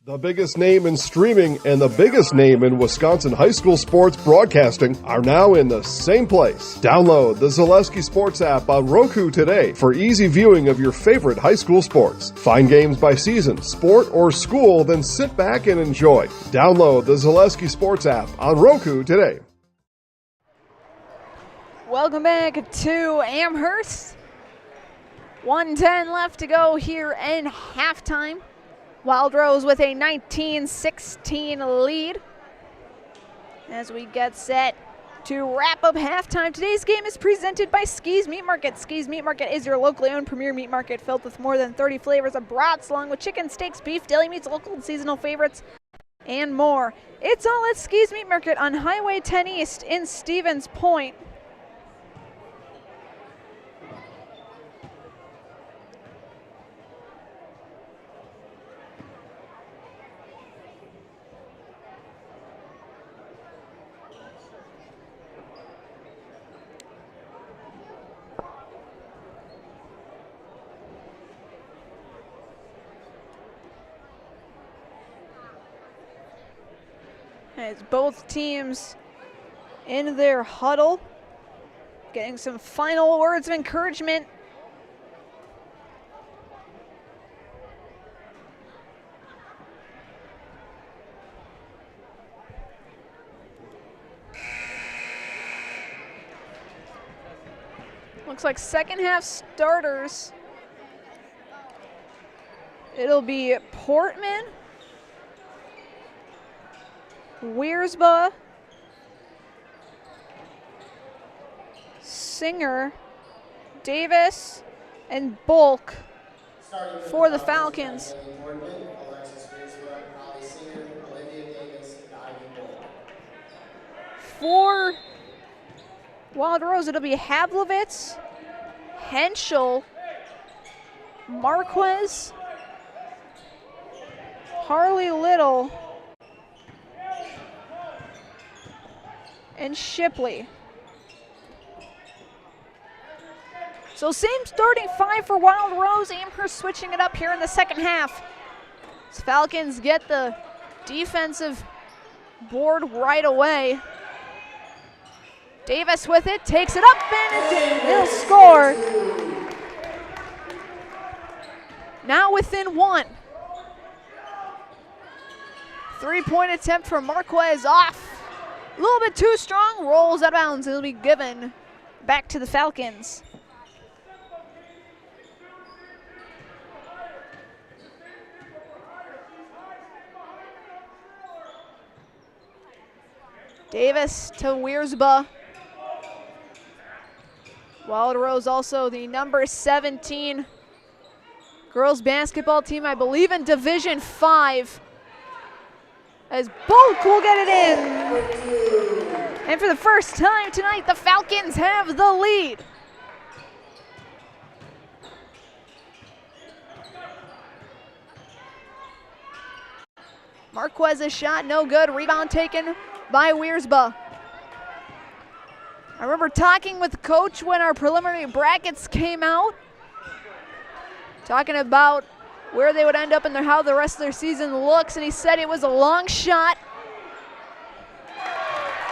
The biggest name in streaming and the biggest name in Wisconsin high school sports broadcasting are now in the same place. Download the Zaleski Sports app on Roku today for easy viewing of your favorite high school sports. Find games by season, sport, or school, then sit back and enjoy. Download the Zaleski Sports app on Roku today. Welcome back to Amherst. 1:10 left to go here in halftime. Wild Rose with a 19-16 lead as we get set to wrap up halftime. Today's game is presented by Ski's Meat Market. Ski's Meat Market is your locally owned premier meat market filled with more than 30 flavors of brats, along with chicken, steaks, beef, deli meats, local and seasonal favorites, and more. It's all at Ski's Meat Market on Highway 10 East in Stevens Point. As both teams in their huddle, getting some final words of encouragement. Looks like second half starters. It'll be Portman, Wiersba, Singer, Davis, and Bulk for the Falcons. For Wild Rose, it'll be Havlovitz, Henschel, Marquez, Harley Little, and Shipley. So same starting five for Wild Rose. Amherst switching it up here in the second half. As Falcons get the defensive board right away. Davis with it, takes it up, and they'll score. Now within one. 3-point attempt for Marquez off. A little bit too strong, rolls out of bounds. It'll be given back to the Falcons. Davis to Wiersba. Wild Rose also the number 17 girls basketball team, I believe in Division 5. As Bulk will get it in. And for the first time tonight, the Falcons have the lead. Marquez's shot, no good. Rebound taken by Wiersba. I remember talking with the coach when our preliminary brackets came out, talking about where they would end up and how the rest of their season looks, and he said it was a long shot.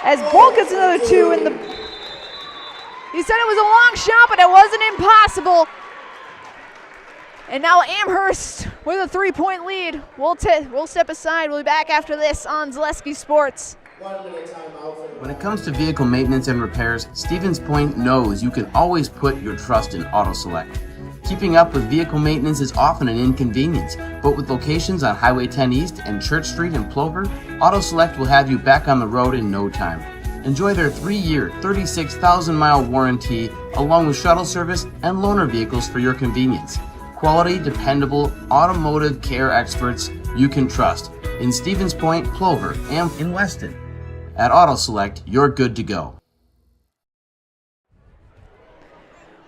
As Bulk gets another two in the... He said it was a long shot, but it wasn't impossible. And now Amherst with a 3-point lead. We'll step aside. We'll be back after this on Zaleski Sports. When it comes to vehicle maintenance and repairs, Stevens Point knows you can always put your trust in Auto Select. Keeping up with vehicle maintenance is often an inconvenience, but with locations on Highway 10 East and Church Street in Plover, Auto Select will have you back on the road in no time. Enjoy their 3-year, 36,000-mile warranty, along with shuttle service and loaner vehicles for your convenience. Quality, dependable, automotive care experts you can trust in Stevens Point, Plover, and in Weston. At Auto Select, you're good to go.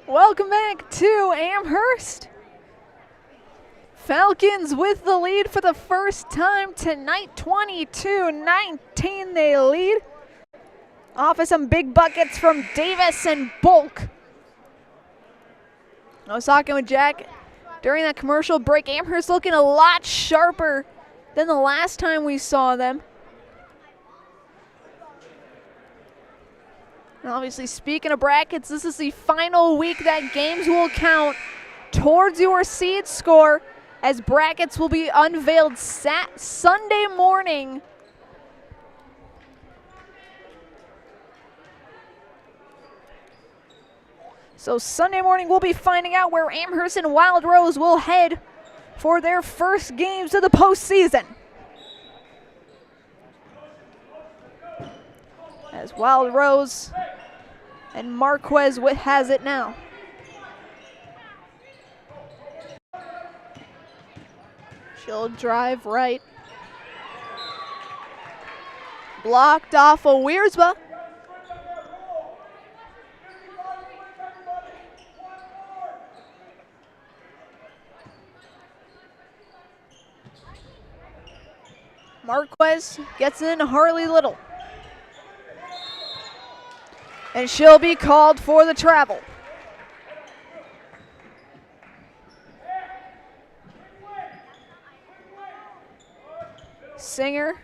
Welcome back to Amherst. Falcons with the lead for the first time tonight, 22-19 they lead. Off of some big buckets from Davis and Bulk. I was talking with Jack during that commercial break. Amherst looking a lot sharper than the last time we saw them. And obviously, speaking of brackets, this is the final week that games will count towards your seed score, as brackets will be unveiled Sunday morning. So Sunday morning, we'll be finding out where Amherst and Wild Rose will head for their first games of the postseason. As Wild Rose and Marquez has it now. She'll drive right. Blocked off of Wiersma. Marquez gets in Harley Little. And she'll be called for the travel. Singer.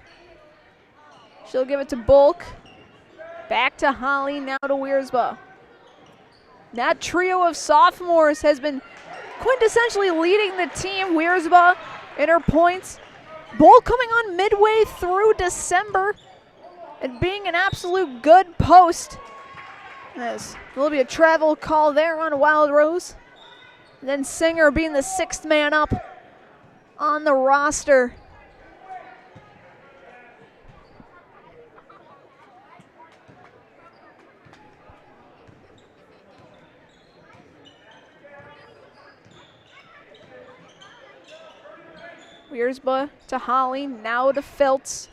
She'll give it to Bulk. Back to Holly, now to Wiersma. That trio of sophomores has been quintessentially leading the team. Wiersma in her points. Bulk coming on midway through December and being an absolute good post. As there'll be a travel call there on Wild Rose. Then Singer being the 6th man up on the roster. Wiersma to Holly, now to Filtz.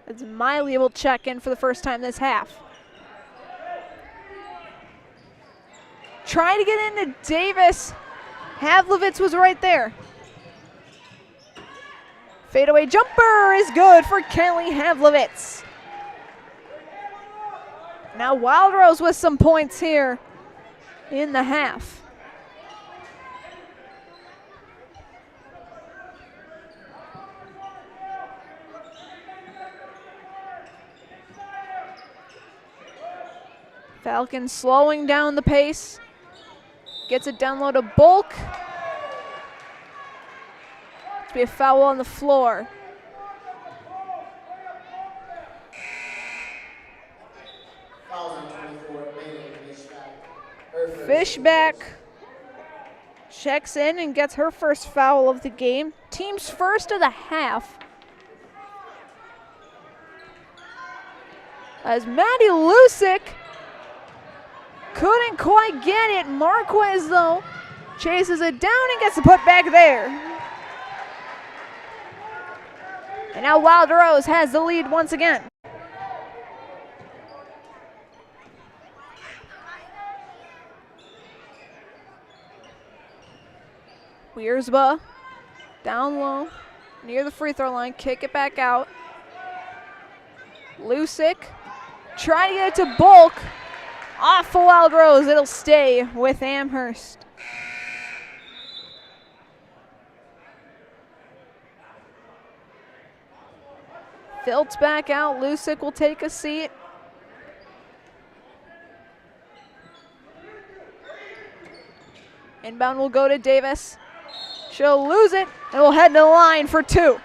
As Miley will check in for the first time this half. Trying to get into Davis. Havlovitz was right there. Fadeaway jumper is good for Kelly Havlovitz. Now Wild Rose with some points here in the half. Falcons slowing down the pace. Gets it down low to Bulk. To be a foul on the floor. Fishback checks in and gets her first foul of the game. Team's first of the half. As Maddie Lusick couldn't quite get it. Marquez, though, chases it down and gets the put back there. And now Wild Rose has the lead once again. Wiersma down low, near the free throw line, kick it back out. Lusick trying to get it to Bulk. Off of Wild Rose, it'll stay with Amherst. Filtz back out, Lusick will take a seat. Inbound will go to Davis. She'll lose it and will head to the line for 2.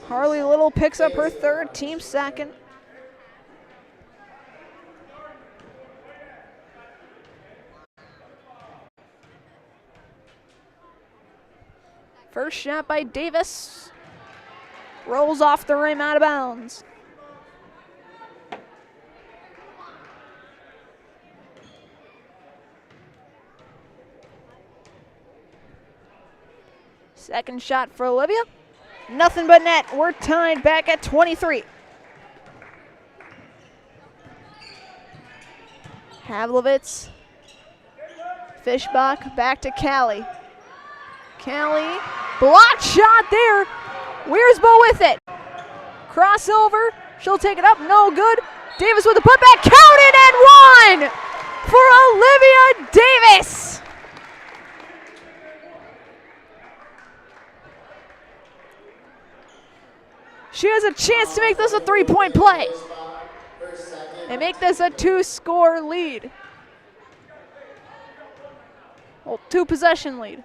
Harley Little picks up her 3rd, team 2nd. First shot by Davis. Rolls off the rim, out of bounds. Second shot for Olivia. Nothing but net. We're tied back at 23. Havlovitz. Fishbach back to Callie. Callie, block shot there. Wiersbo with it. Crossover, she'll take it up, no good. Davis with the putback, counted and one for Olivia Davis. She has a chance to make this a 3-point play and make this a 2-score lead. Well, 2-possession lead.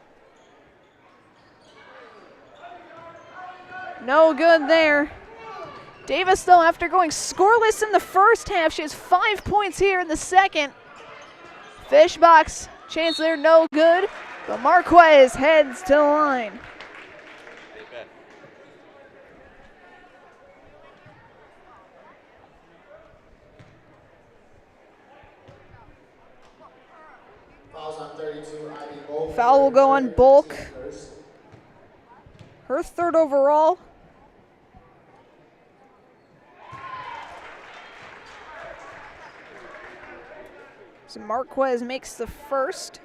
No good there. Davis, though, after going scoreless in the first half, she has 5 points here in the second. Fishbox, chance there, no good. But Marquez heads to the line. Foul will go on Bulk. Her 3rd overall. So Marquez makes the 1st.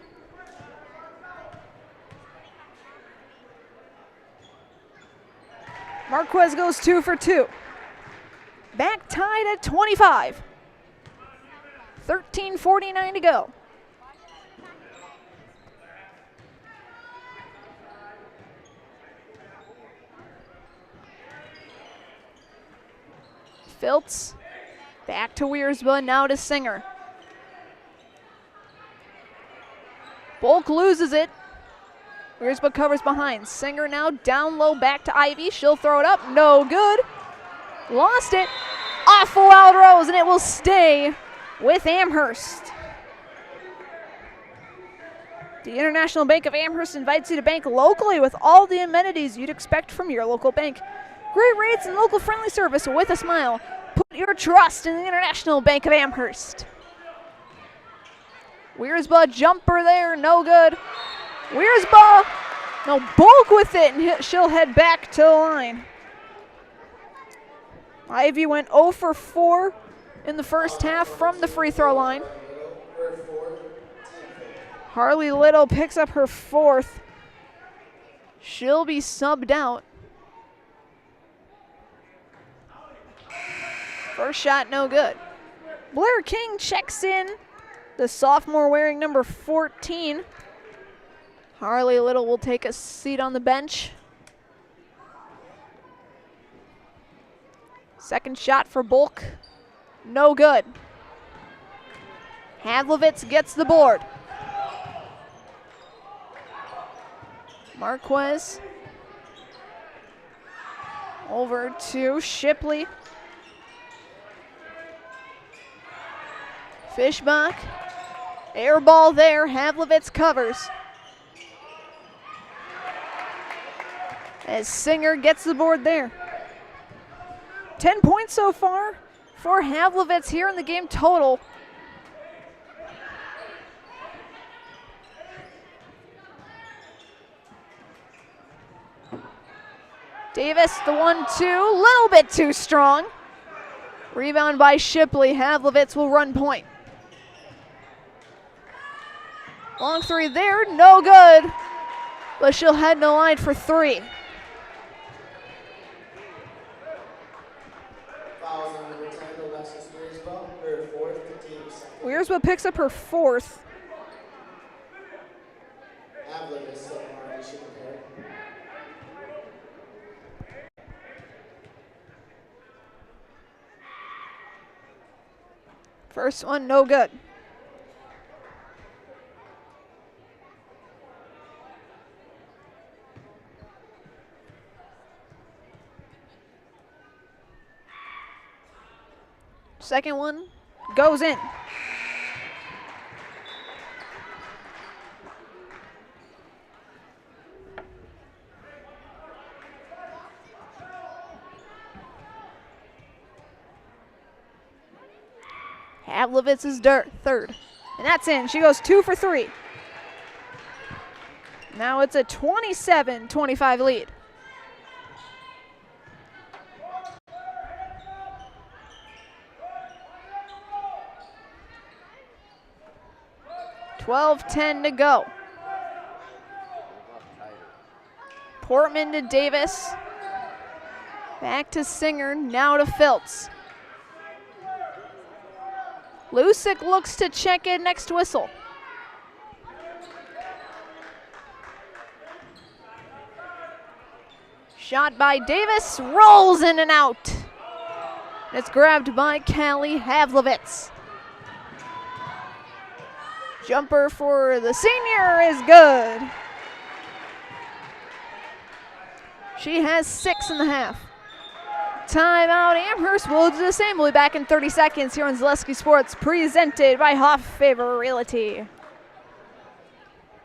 Marquez goes 2 for 2. Back tied at 25. 13:49 to go. Filtz, back to Wiersba, now to Singer. Bulk loses it. Wiersba covers behind. Singer now down low, back to Ivy. She'll throw it up, no good. Lost it, off a wild rose, and it will stay with Amherst. The International Bank of Amherst invites you to bank locally with all the amenities you'd expect from your local bank. Great rates and local friendly service with a smile. Put your trust in the International Bank of Amherst. Wiersba jumper there, no good. Wiersba, no, Bulk with it, and she'll head back to the line. Ivy went 0 for 4 in the first half from the free throw line. Harley Little picks up her 4th. She'll be subbed out. First shot, no good. Blair King checks in, the sophomore wearing number 14. Harley Little will take a seat on the bench. Second shot for Bulk, no good. Havlovitz gets the board. Marquez over to Shipley. Fishbach, air ball there, Havlovitz covers. As Singer gets the board there. 10 points so far for Havlovitz here in the game total. Davis, the 1-2, little bit too strong. Rebound by Shipley, Havlovitz will run point. Long 3 there, no good, but she'll head to the line for 3. Wiersba picks up her 4th. First one, no good. Second one goes in. Havlovitz is third. And that's in. She goes 2 for 3. Now it's a 27-25 lead. $12:10 to go. Portman to Davis. Back to Singer, now to Filtz. Lusick looks to check in next whistle. Shot by Davis, rolls in and out. It's grabbed by Callie Havlovitz. Jumper for the senior is good. She has 6.5. Timeout, Amherst will do the same. We'll be back in 30 seconds here on Zaleski Sports, presented by Hoff Favor Realty.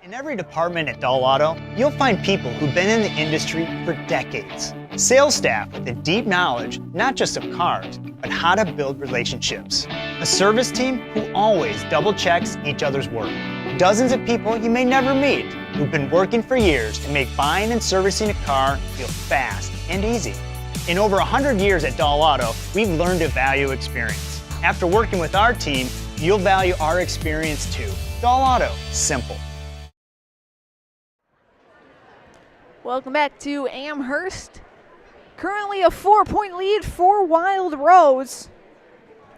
In every department at Dahl Auto, you'll find people who've been in the industry for decades. Sales staff with a deep knowledge, not just of cars, but how to build relationships. A service team who always double checks each other's work. Dozens of people you may never meet who've been working for years to make buying and servicing a car feel fast and easy. In over 100 years at Dahl Auto, we've learned to value experience. After working with our team, you'll value our experience too. Dahl Auto, simple. Welcome back to Amherst. Currently a 4-point lead for Wild Rose.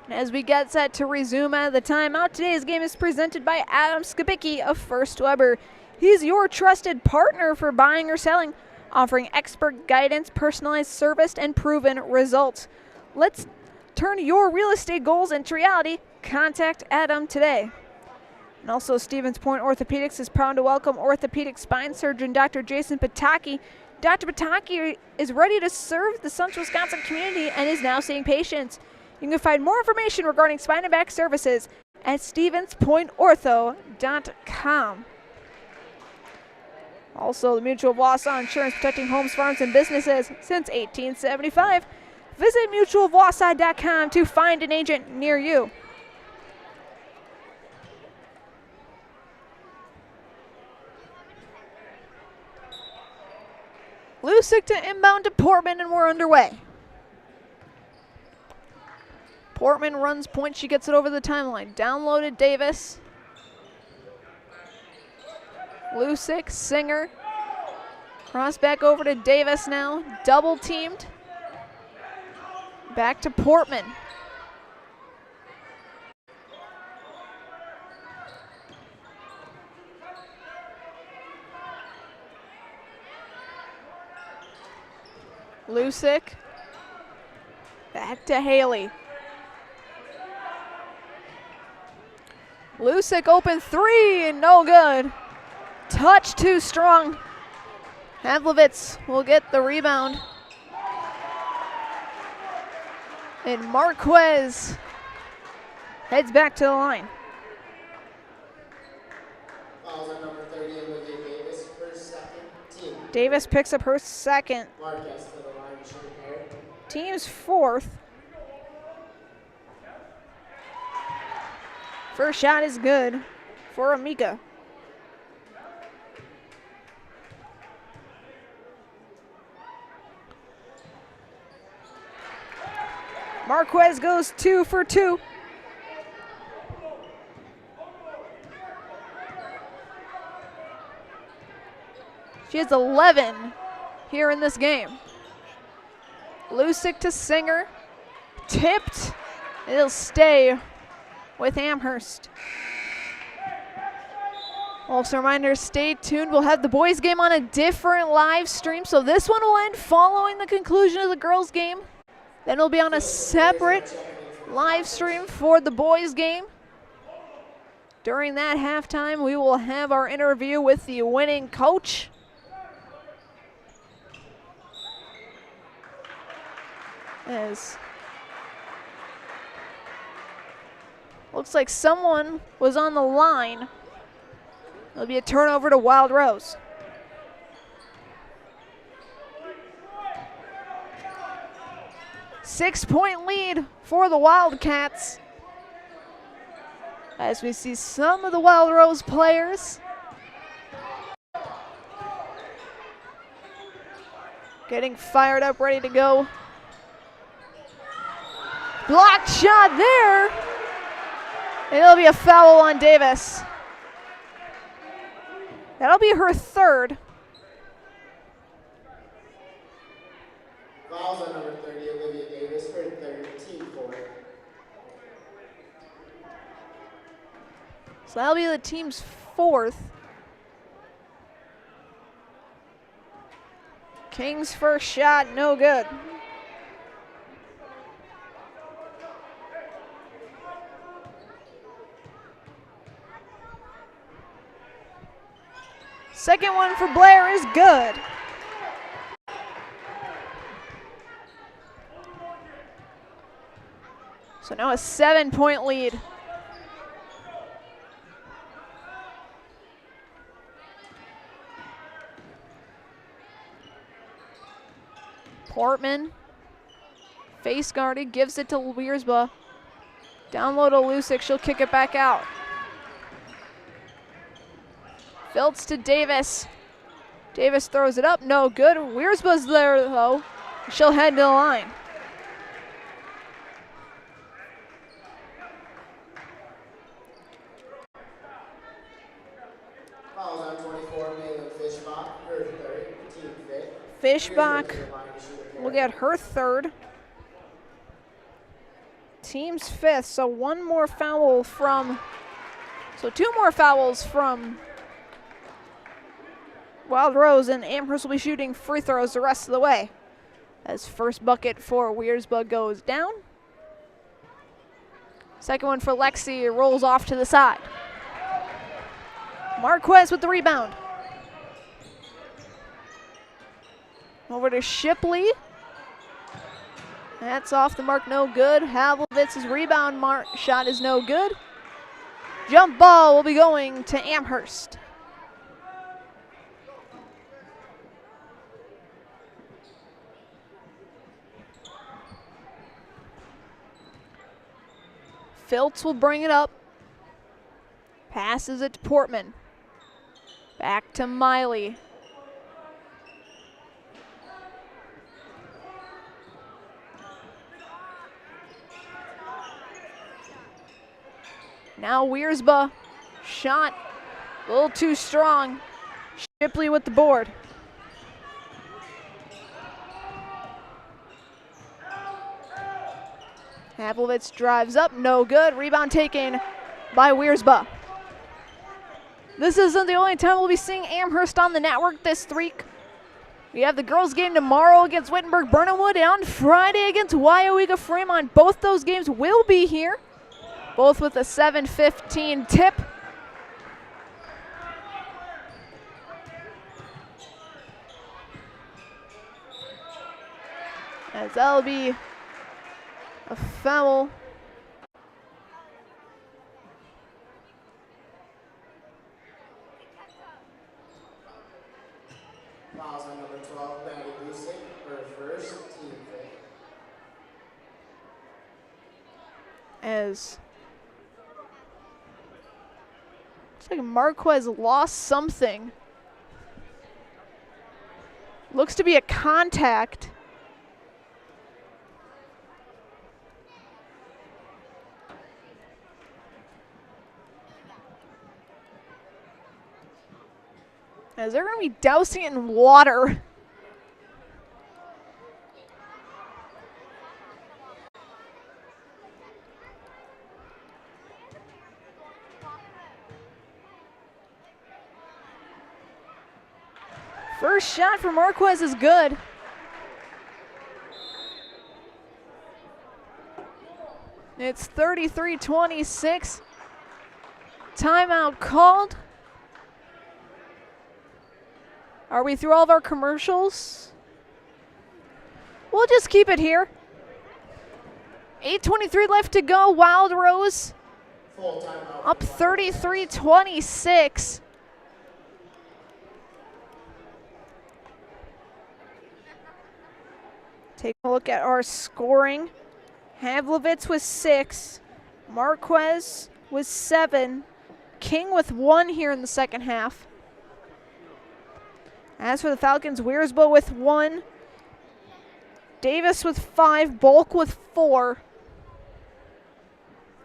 As we get set to resume out of the timeout, today's game is presented by Adam Skibicki of First Weber. He's your trusted partner for buying or selling, offering expert guidance, personalized service, and proven results. Let's turn your real estate goals into reality. Contact Adam today. And also, Stevens Point Orthopedics is proud to welcome orthopedic spine surgeon Dr. Jason Pataki. Dr. Pataki is ready to serve the Central Wisconsin community and is now seeing patients. You can find more information regarding spine and back services at stevenspointortho.com. Also, the Mutual of Wausau Insurance, protecting homes, farms, and businesses since 1875. Visit mutualofwausau.com to find an agent near you. Lusick to inbound to Portman, and we're underway. Portman runs point. She gets it over the timeline. Downloaded Davis. Lusick, Singer. Cross back over to Davis now. Double teamed. Back to Portman. Lusick. Back to Haley. Lusick open three, and no good. Touch too strong. Havlovitz will get the rebound. And Marquez heads back to the line. Fouls on number 30, Olivia Davis, her second team. Davis picks up her second. Marquez to the line, should prepare. Team's fourth. First shot is good for Amika. Marquez goes 2 for 2. She has 11 here in this game. Lusick to Singer. Tipped. It'll stay with Amherst. Also, a reminder, stay tuned. We'll have the boys' game on a different live stream, so this one will end following the conclusion of the girls' game. Then it'll be on a separate live stream for the boys game. During that halftime, we will have our interview with the winning coach. As looks like someone was on the line. It'll be a turnover to Wild Rose. Six-point lead for the Wildcats. As we see some of the Wild Rose players getting fired up, ready to go. Blocked shot there. And it'll be a foul on Davis. That'll be her third. Fouls on number 30, Olivia Davis, for third, team 4. So that'll be the team's fourth. King's first shot, no good. Second one for Blair is good. So now a 7-point lead. Portman, face guarded, gives it to Wiersba. Down low to Lusick, she'll kick it back out. Filtz to Davis. Davis throws it up, no good. Wiersba's there though. She'll head to the line. Fouls on 24, Malin Fishbach, her third, team 5th. Fishbach will get her third. Team's fifth, so one more foul from, so two more fouls from Wild Rose, and Amherst will be shooting free throws the rest of the way. As first bucket for Wiersba goes down. Second one for Lexi rolls off to the side. Marquez with the rebound. Over to Shipley. That's off the mark, no good. Havlovitz's rebound shot is no good. Jump ball will be going to Amherst. Filtz will bring it up. Passes it to Portman. Back to Miley. Now Wiersba, shot a little too strong. Shipley with the board. Havlovitz drives up, no good. Rebound taken by Wiersba. This isn't the only time we'll be seeing Amherst on the network this week. We have the girls' game tomorrow against Wittenberg-Burnhamwood, and on Friday against WIAA Fremont. Both those games will be here, both with a 7:15 tip. As that'll be a foul. Fouls on number 12, Maddie Lusick, her first, team 5th. As looks like Marquez lost something. Looks to be a contact. As they're going to be dousing it in water. First shot for Marquez is good. It's 33-26. Timeout called. Are we through all of our commercials? We'll just keep it here. 8:23 left to go. Wild Rose up 33-26. Take a look at our scoring. Havlovitz with 6. Marquez with 7. King with 1 here in the second half. As for the Falcons, Wiersbo with 1. Davis with 5. Bulk with 4.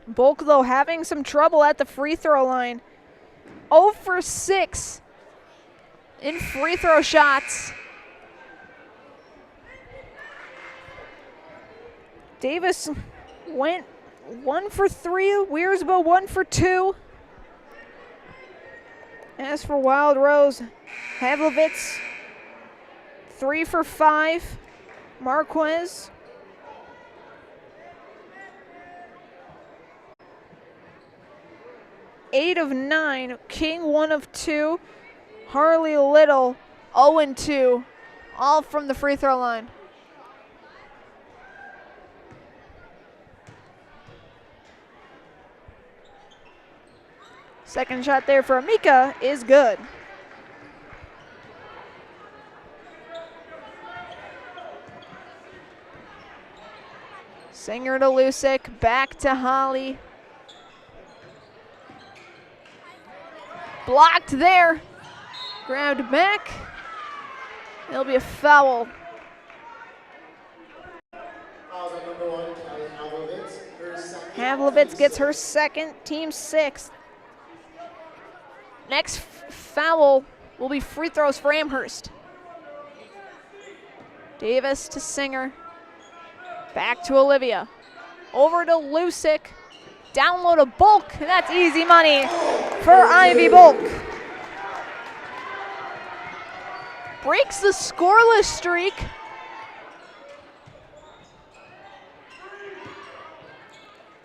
Bulk, though, having some trouble at the free throw line. 0 for 6 in free throw shots. Davis went 1 for 3. Wiersbo 1 for 2. As for Wild Rose, Havlovitz 3 for 5. Marquez 8 of 9. King 1 of 2. Harley Little 0 and 2. All from the free throw line. Second shot there for Amika is good. Singer to Lusick, back to Holly. Blocked there. Grabbed back. It'll be a foul. Havlovitz gets her second, team 6th. Next foul will be free throws for Amherst. Davis to Singer. Back to Olivia. Over to Lusick. Down low to Bulk, and that's easy money for Ivy Bulk. Breaks the scoreless streak.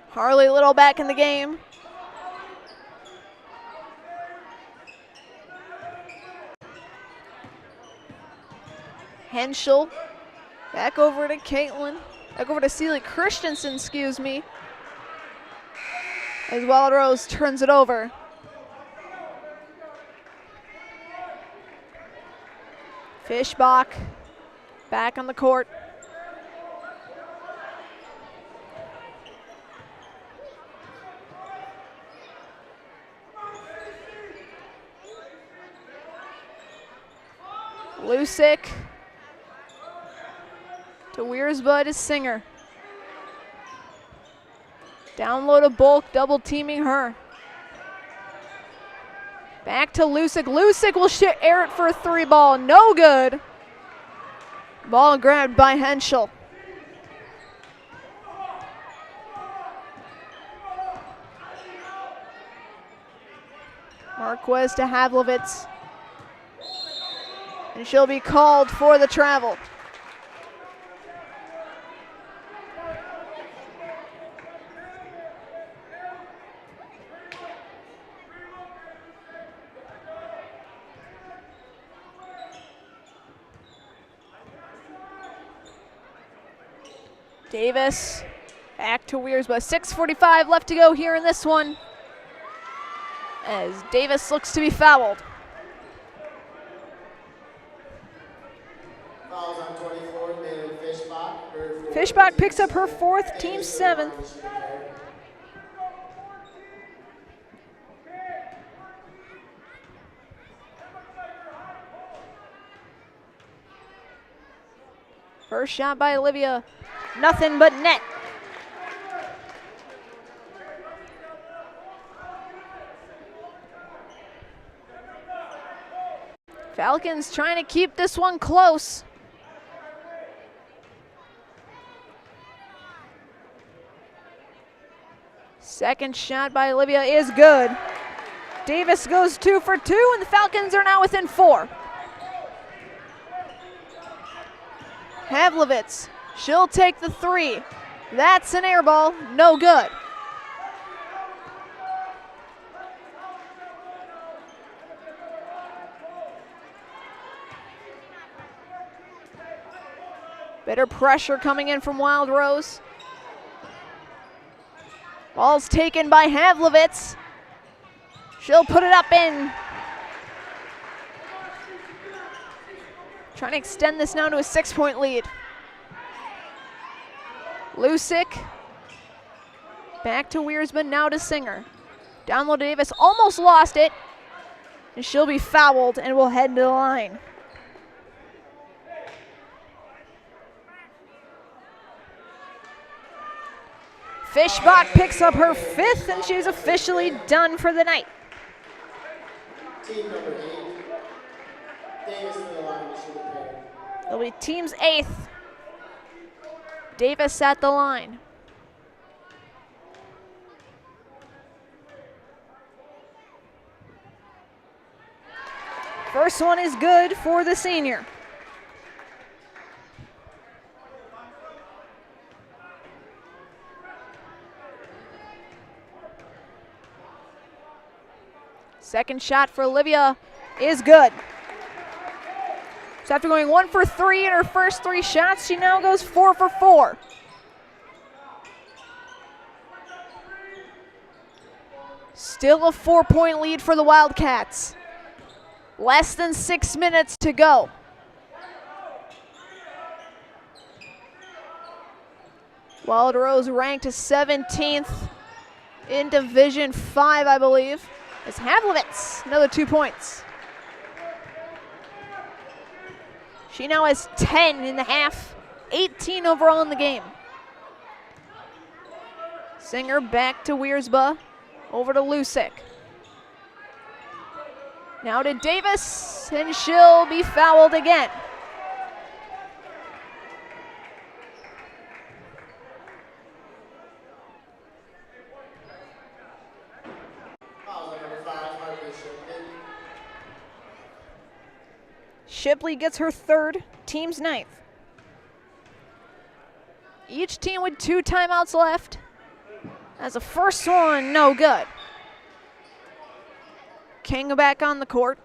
Harley Little back in the game. Henschel, back over to Caitlin, back over to Celie Christensen, excuse me. As Wild Rose turns it over. Fischbach back on the court. Lusick to Wiersbud is Singer. Down low to Bulk, double teaming her. Back to Lusick. Lusick will air it for a 3 ball. No good. Ball grabbed by Henschel. Marquez to Havlovitz. And she'll be called for the travel. Davis back to Wiersbo. 6:45 left to go here in this one, as Davis looks to be fouled. Fouls on 24, Bailey Fischbach. Fischbach picks up her 4th, team 7th. First shot by Olivia. Nothing but net. Falcons trying to keep this one close. Second shot by Olivia is good. Davis goes 2 for 2, and the Falcons are now within 4. Havlovitz, she'll take the 3. That's an air ball, no good. Better pressure coming in from Wild Rose. Ball's taken by Havlovitz. She'll put it up in. Trying to extend this now to a 6-point lead. Lusick. Back to Wiersma, now to Singer. Down low to Davis, almost lost it. And she'll be fouled and will head to the line. Fishbach picks up her 5th, and she's officially done for the night. Team number 8, Davis to the line to shoot a pair. It'll be team's 8th. Davis at the line. First one is good for the senior. Second shot for Olivia is good. So after going 1 for 3 in her first 3 shots, she now goes 4 for 4. Still a 4-point lead for the Wildcats. Less than 6 minutes to go. Wild Rose ranked 17th in Division 5, I believe. It's Havlovitz, another 2 points. She now has 10 in the half, 18 overall in the game. Singer back to Wiersma, over to Lusick. Now to Davis, and she'll be fouled again. Shipley gets her 3rd, team's 9th. Each team with 2 timeouts left. As the first one, no good. King back on the court.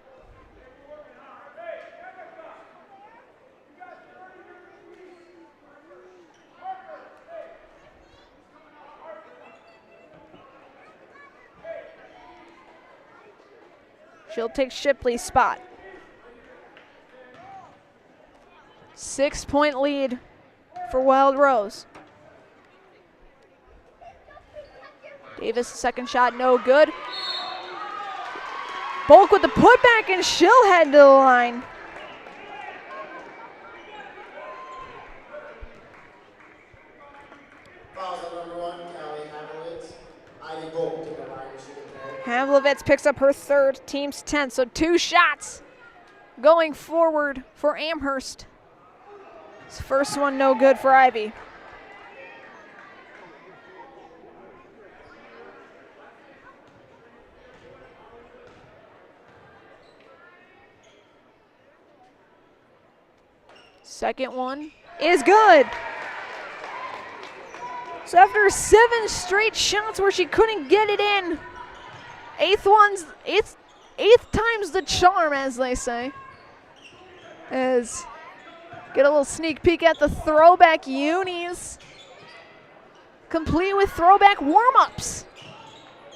She'll take Shipley's spot. 6-point lead for Wild Rose. Davis, second shot, no good. Bulk with the putback, and she'll head to the line. Fouls on number 1, Callie Havlovitz. Ivy Bulk to the line to shoot a pair. Havlovitz picks up her 3rd, team's 10th, so 2 shots going forward for Amherst. This first one no good for Ivy. Second one is good. So after 7 straight shots where she couldn't get it in, eighth time's the charm, as they say. As get a little sneak peek at the throwback unis, complete with throwback warm-ups.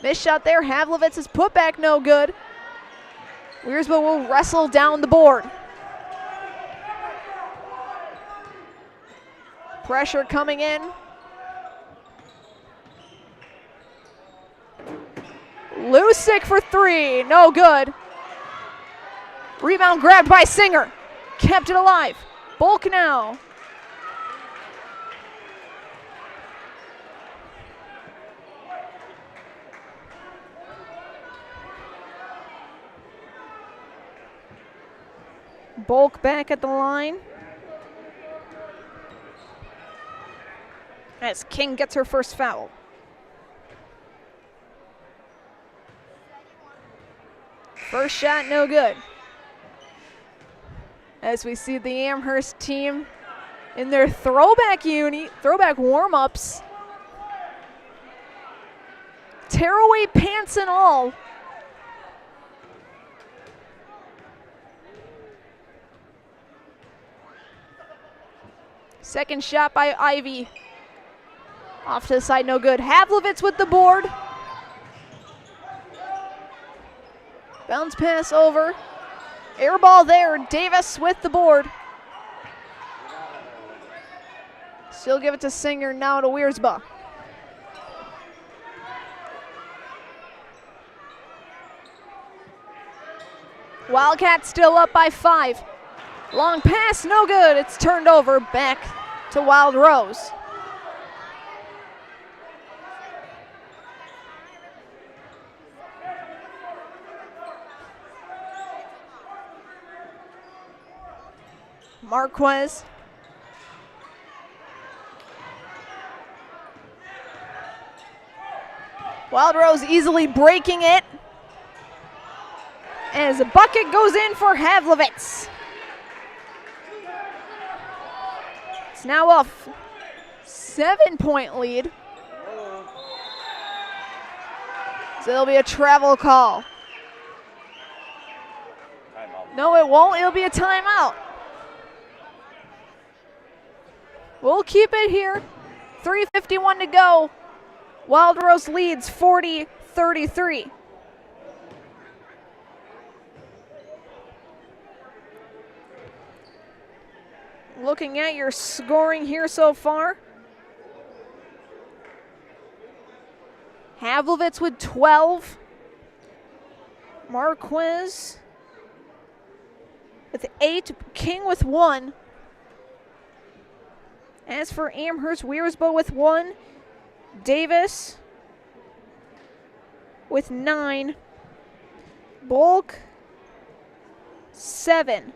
Missed shot there, Havlovitz's putback no good. Wiersma will wrestle down the board. Pressure coming in. Lusick for 3, no good. Rebound grabbed by Singer, kept it alive. Bulk now. Bulk back at the line. As King gets her first foul. First shot, no good. As we see the Amherst team in their throwback warm-ups. Tearaway pants and all. Second shot by Ivy. Off to the side, no good. Havlovitz with the board. Bounce pass over. Air ball there. Davis with the board. Still give it to Singer, now to Wiersba. Wildcats still up by 5. Long pass, no good. It's turned over back to Wild Rose. Marquez. Wild Rose easily breaking it. As a bucket goes in for Havlovitz. It's now a 7-point lead. So there'll be a travel call. No, it won't. It'll be a timeout. We'll keep it here. 3:51 to go. Wild Rose leads 40-33. Looking at your scoring here so far. Havlovitz with 12. Marquez with 8. King with 1. As for Amherst, Wiersba with 1. Davis with 9. Bulk 7.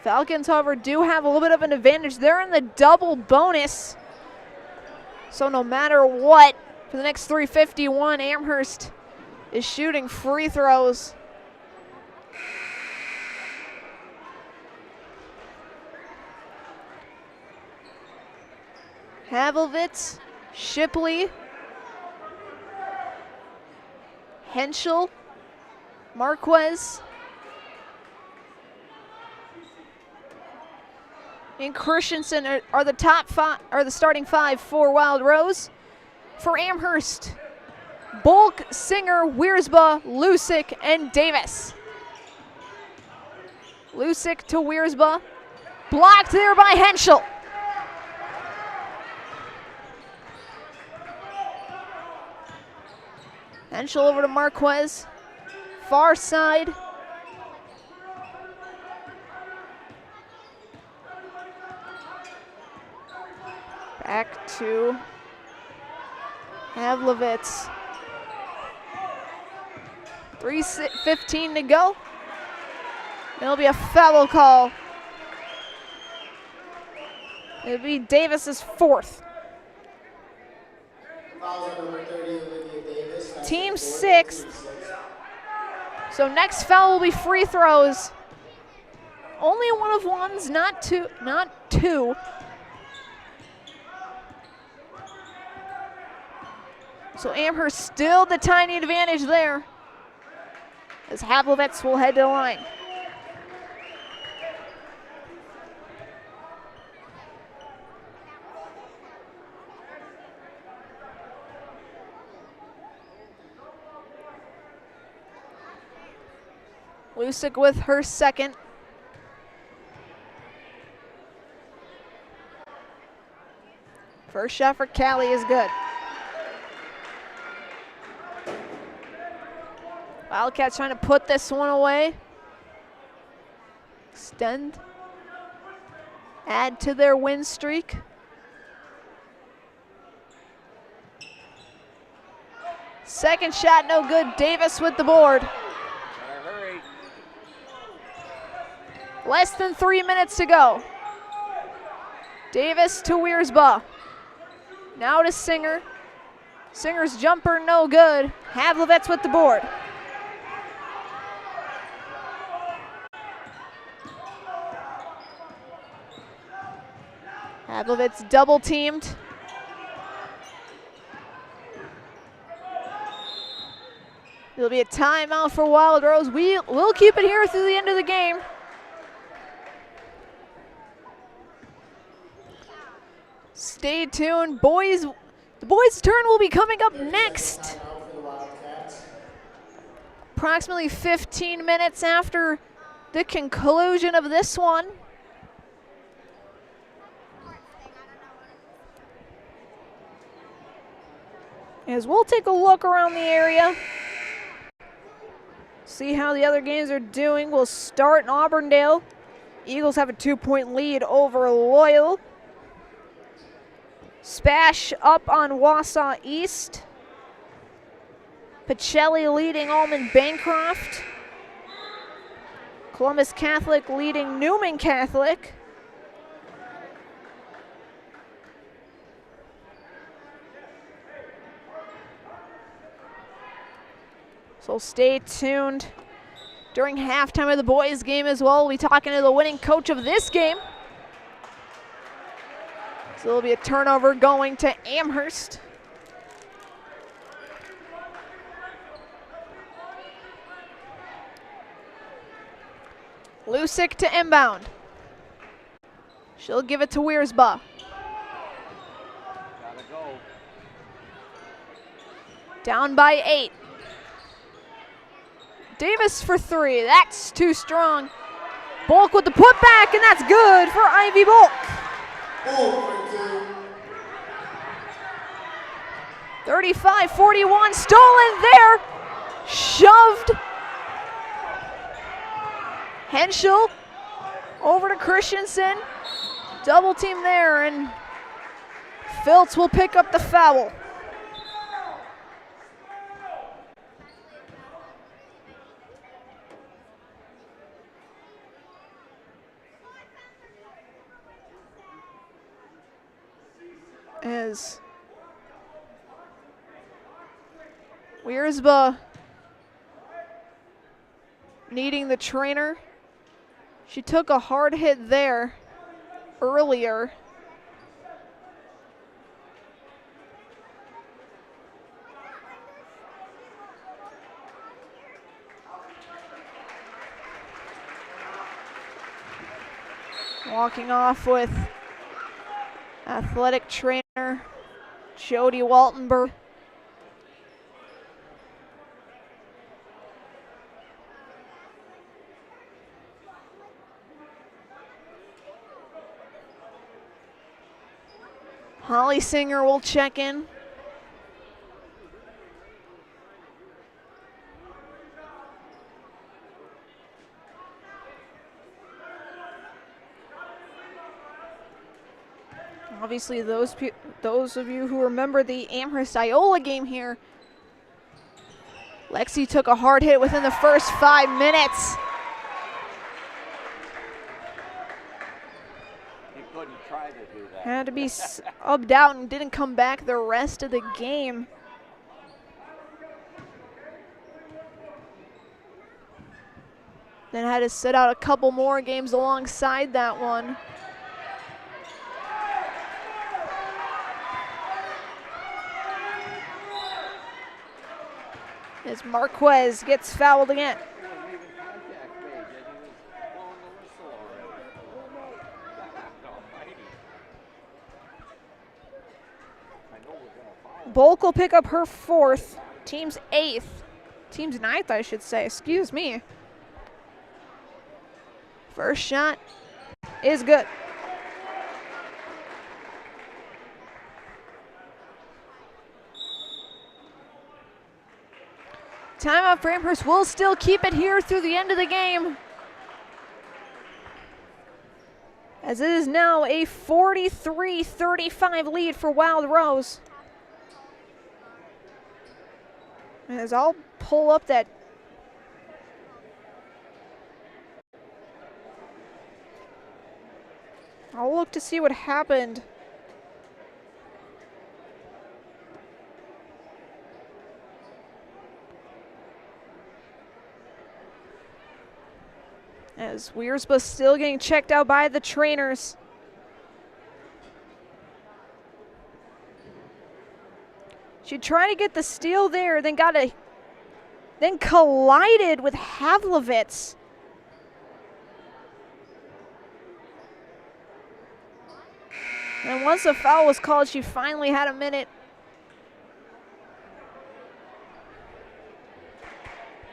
Falcons, however, do have a little bit of an advantage. They're in the double bonus. So no matter what, for the next 3:51, Amherst is shooting free throws. Havlovitz, Shipley, Henschel, Marquez, and Christensen are the top 5, are the starting 5 for Wild Rose. For Amherst, Bulk, Singer, Wiersba, Lusick, and Davis. Lusick to Wiersba. Blocked there by Henschel. Henschel over to Marquez. Far side. Back to Havlovitz. 3:15 to go. There'll be a foul call. It'll be Davis's 4th. Team 6th. So next foul will be free throws. Only one of ones, not two. So Amherst still the tiny advantage there, as Havlovitz will head to the line. Lusick with her 2nd. First shot for Callie is good. Wildcats trying to put this one away. Extend. Add to their win streak. Second shot, no good. Davis with the board. Less than 3 minutes to go. Davis to Wiersba. Now to Singer. Singer's jumper no good. Havlovets with the board. Havlovets double teamed. It'll be a timeout for Wild Rose. We'll keep it here through the end of the game. Stay tuned, boys. The boys' turn will be coming up next. Approximately 15 minutes after the conclusion of this one. As we'll take a look around the area, see how the other games are doing. We'll start in Auburndale. Eagles have a 2-point lead over Loyal. Spash up on Wausau East. Pacelli leading Almond Bancroft. Columbus Catholic leading Newman Catholic. So stay tuned. During halftime of the boys' game as well, we'll be talking to the winning coach of this game. So there'll be a turnover going to Amherst. Lusick to inbound. She'll give it to Wiersba. Down by 8. Davis for 3. That's too strong. Bulk with the putback, and that's good for Ivy Bulk. 35-41, stolen there. Shoved. Henschel over to Christensen. Double team there, and Filtz will pick up the foul. As Wiersba needing the trainer. She took a hard hit there earlier. Walking off with athletic trainer Jody Waltenberg. Holly Singer will check in. Obviously, those of you who remember the Amherst-Iola game here, Lexi took a hard hit within the first 5 minutes. He couldn't try to do that. Had to be subbed out and didn't come back the rest of the game. Then had to sit out a couple more games alongside that one. As Marquez gets fouled again. Bulk will pick up her 4th, team's 8th, team's 9th, I should say, excuse me. First shot is good. Timeout for Amherst. Will still keep it here through the end of the game, as it is now a 43-35 lead for Wild Rose. As I'll pull up that I'll look to see what happened As Wiersba still getting checked out by the trainers. She tried to get the steal there, then collided with Havlovitz. And once the foul was called, she finally had a minute.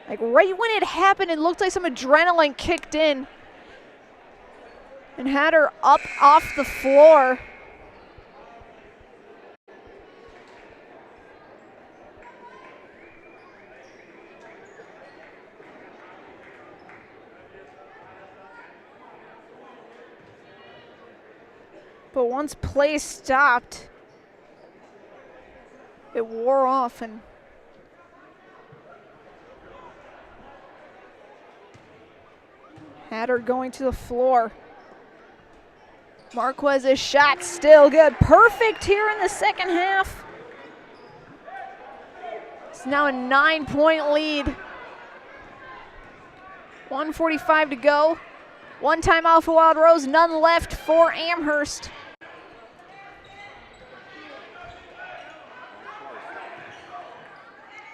Like right when it happened, it looked like some adrenaline kicked in and had her up off the floor. But once play stopped, it wore off and had her going to the floor. Marquez's shot still good. Perfect here in the second half. It's now a 9-point lead. 1:45 to go. One timeout for Wild Rose, none left for Amherst.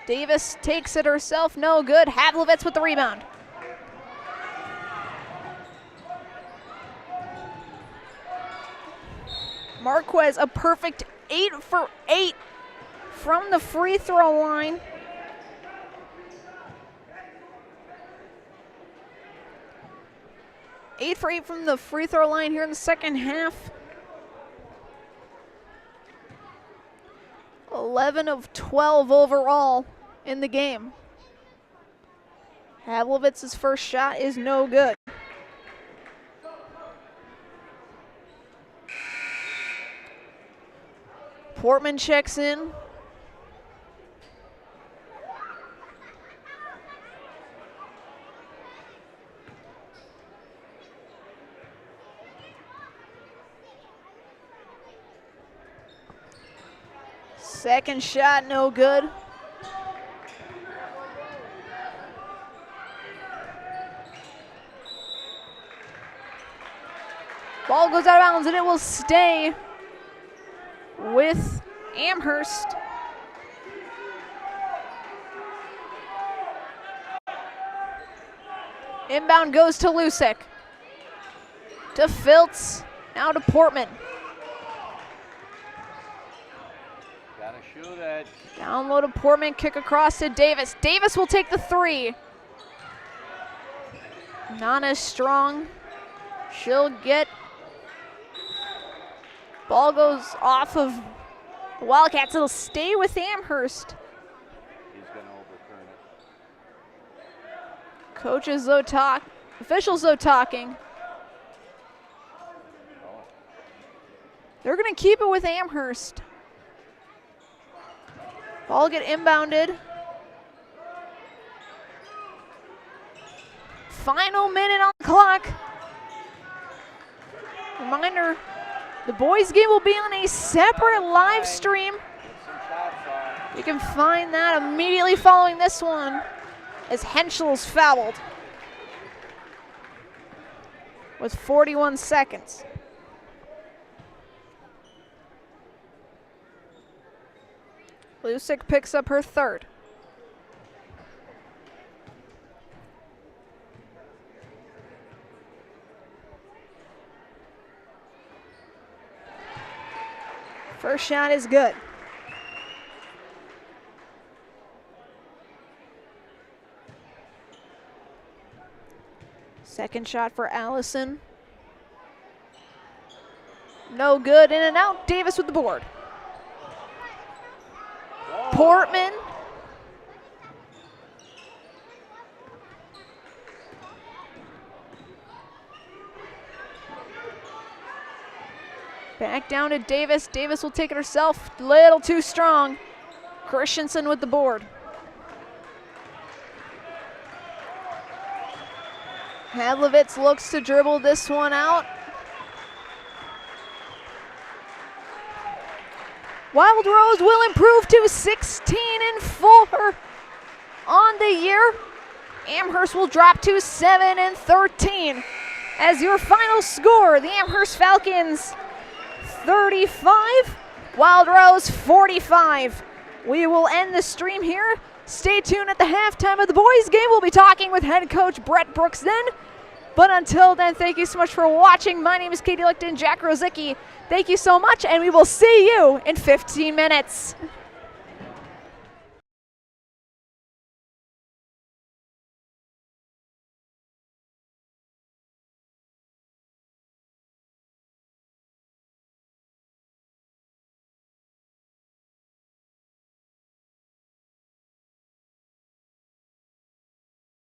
Davis takes it herself, no good. Havlovitz with the rebound. Marquez, a perfect 8 for 8 from the free throw line. Eight for 8 from the free throw line here in the second half. 11 of 12 overall in the game. Havlovitz's first shot is no good. Portman checks in. Second shot, no good. Ball goes out of bounds and it will stay with Amherst. Inbound goes to Lusek. To Filtz, now to Portman. Gotta shoot it. Down low to Portman, kick across to Davis. Davis will take the three. Not as strong. She'll get. Ball goes off of the Wildcats. It'll stay with Amherst. He's gonna overturn it. Coaches though talk. Officials though talking. They're gonna keep it with Amherst. Ball get inbounded. Final minute on the clock. Reminder, the boys game will be on a separate live stream. You can find that immediately following this one as Henschel's fouled with 41 seconds. Lusik picks up her third. First shot is good. Second shot for Allison. No good, in and out. Davis with the board. Portman. Back down to Davis. Davis will take it herself. Little too strong. Christensen with the board. Havlovitz looks to dribble this one out. Wild Rose will improve to 16-4 on the year. Amherst will drop to 7-13. As your final score, the Amherst Falcons 35, Wild Rose 45. We will end the stream here. Stay tuned at the halftime of the boys' game. We'll be talking with head coach Brett Brooks then. But until then, thank you so much for watching. My name is Katie Lichten, Jack Rosicki. Thank you so much, and we will see you in 15 minutes.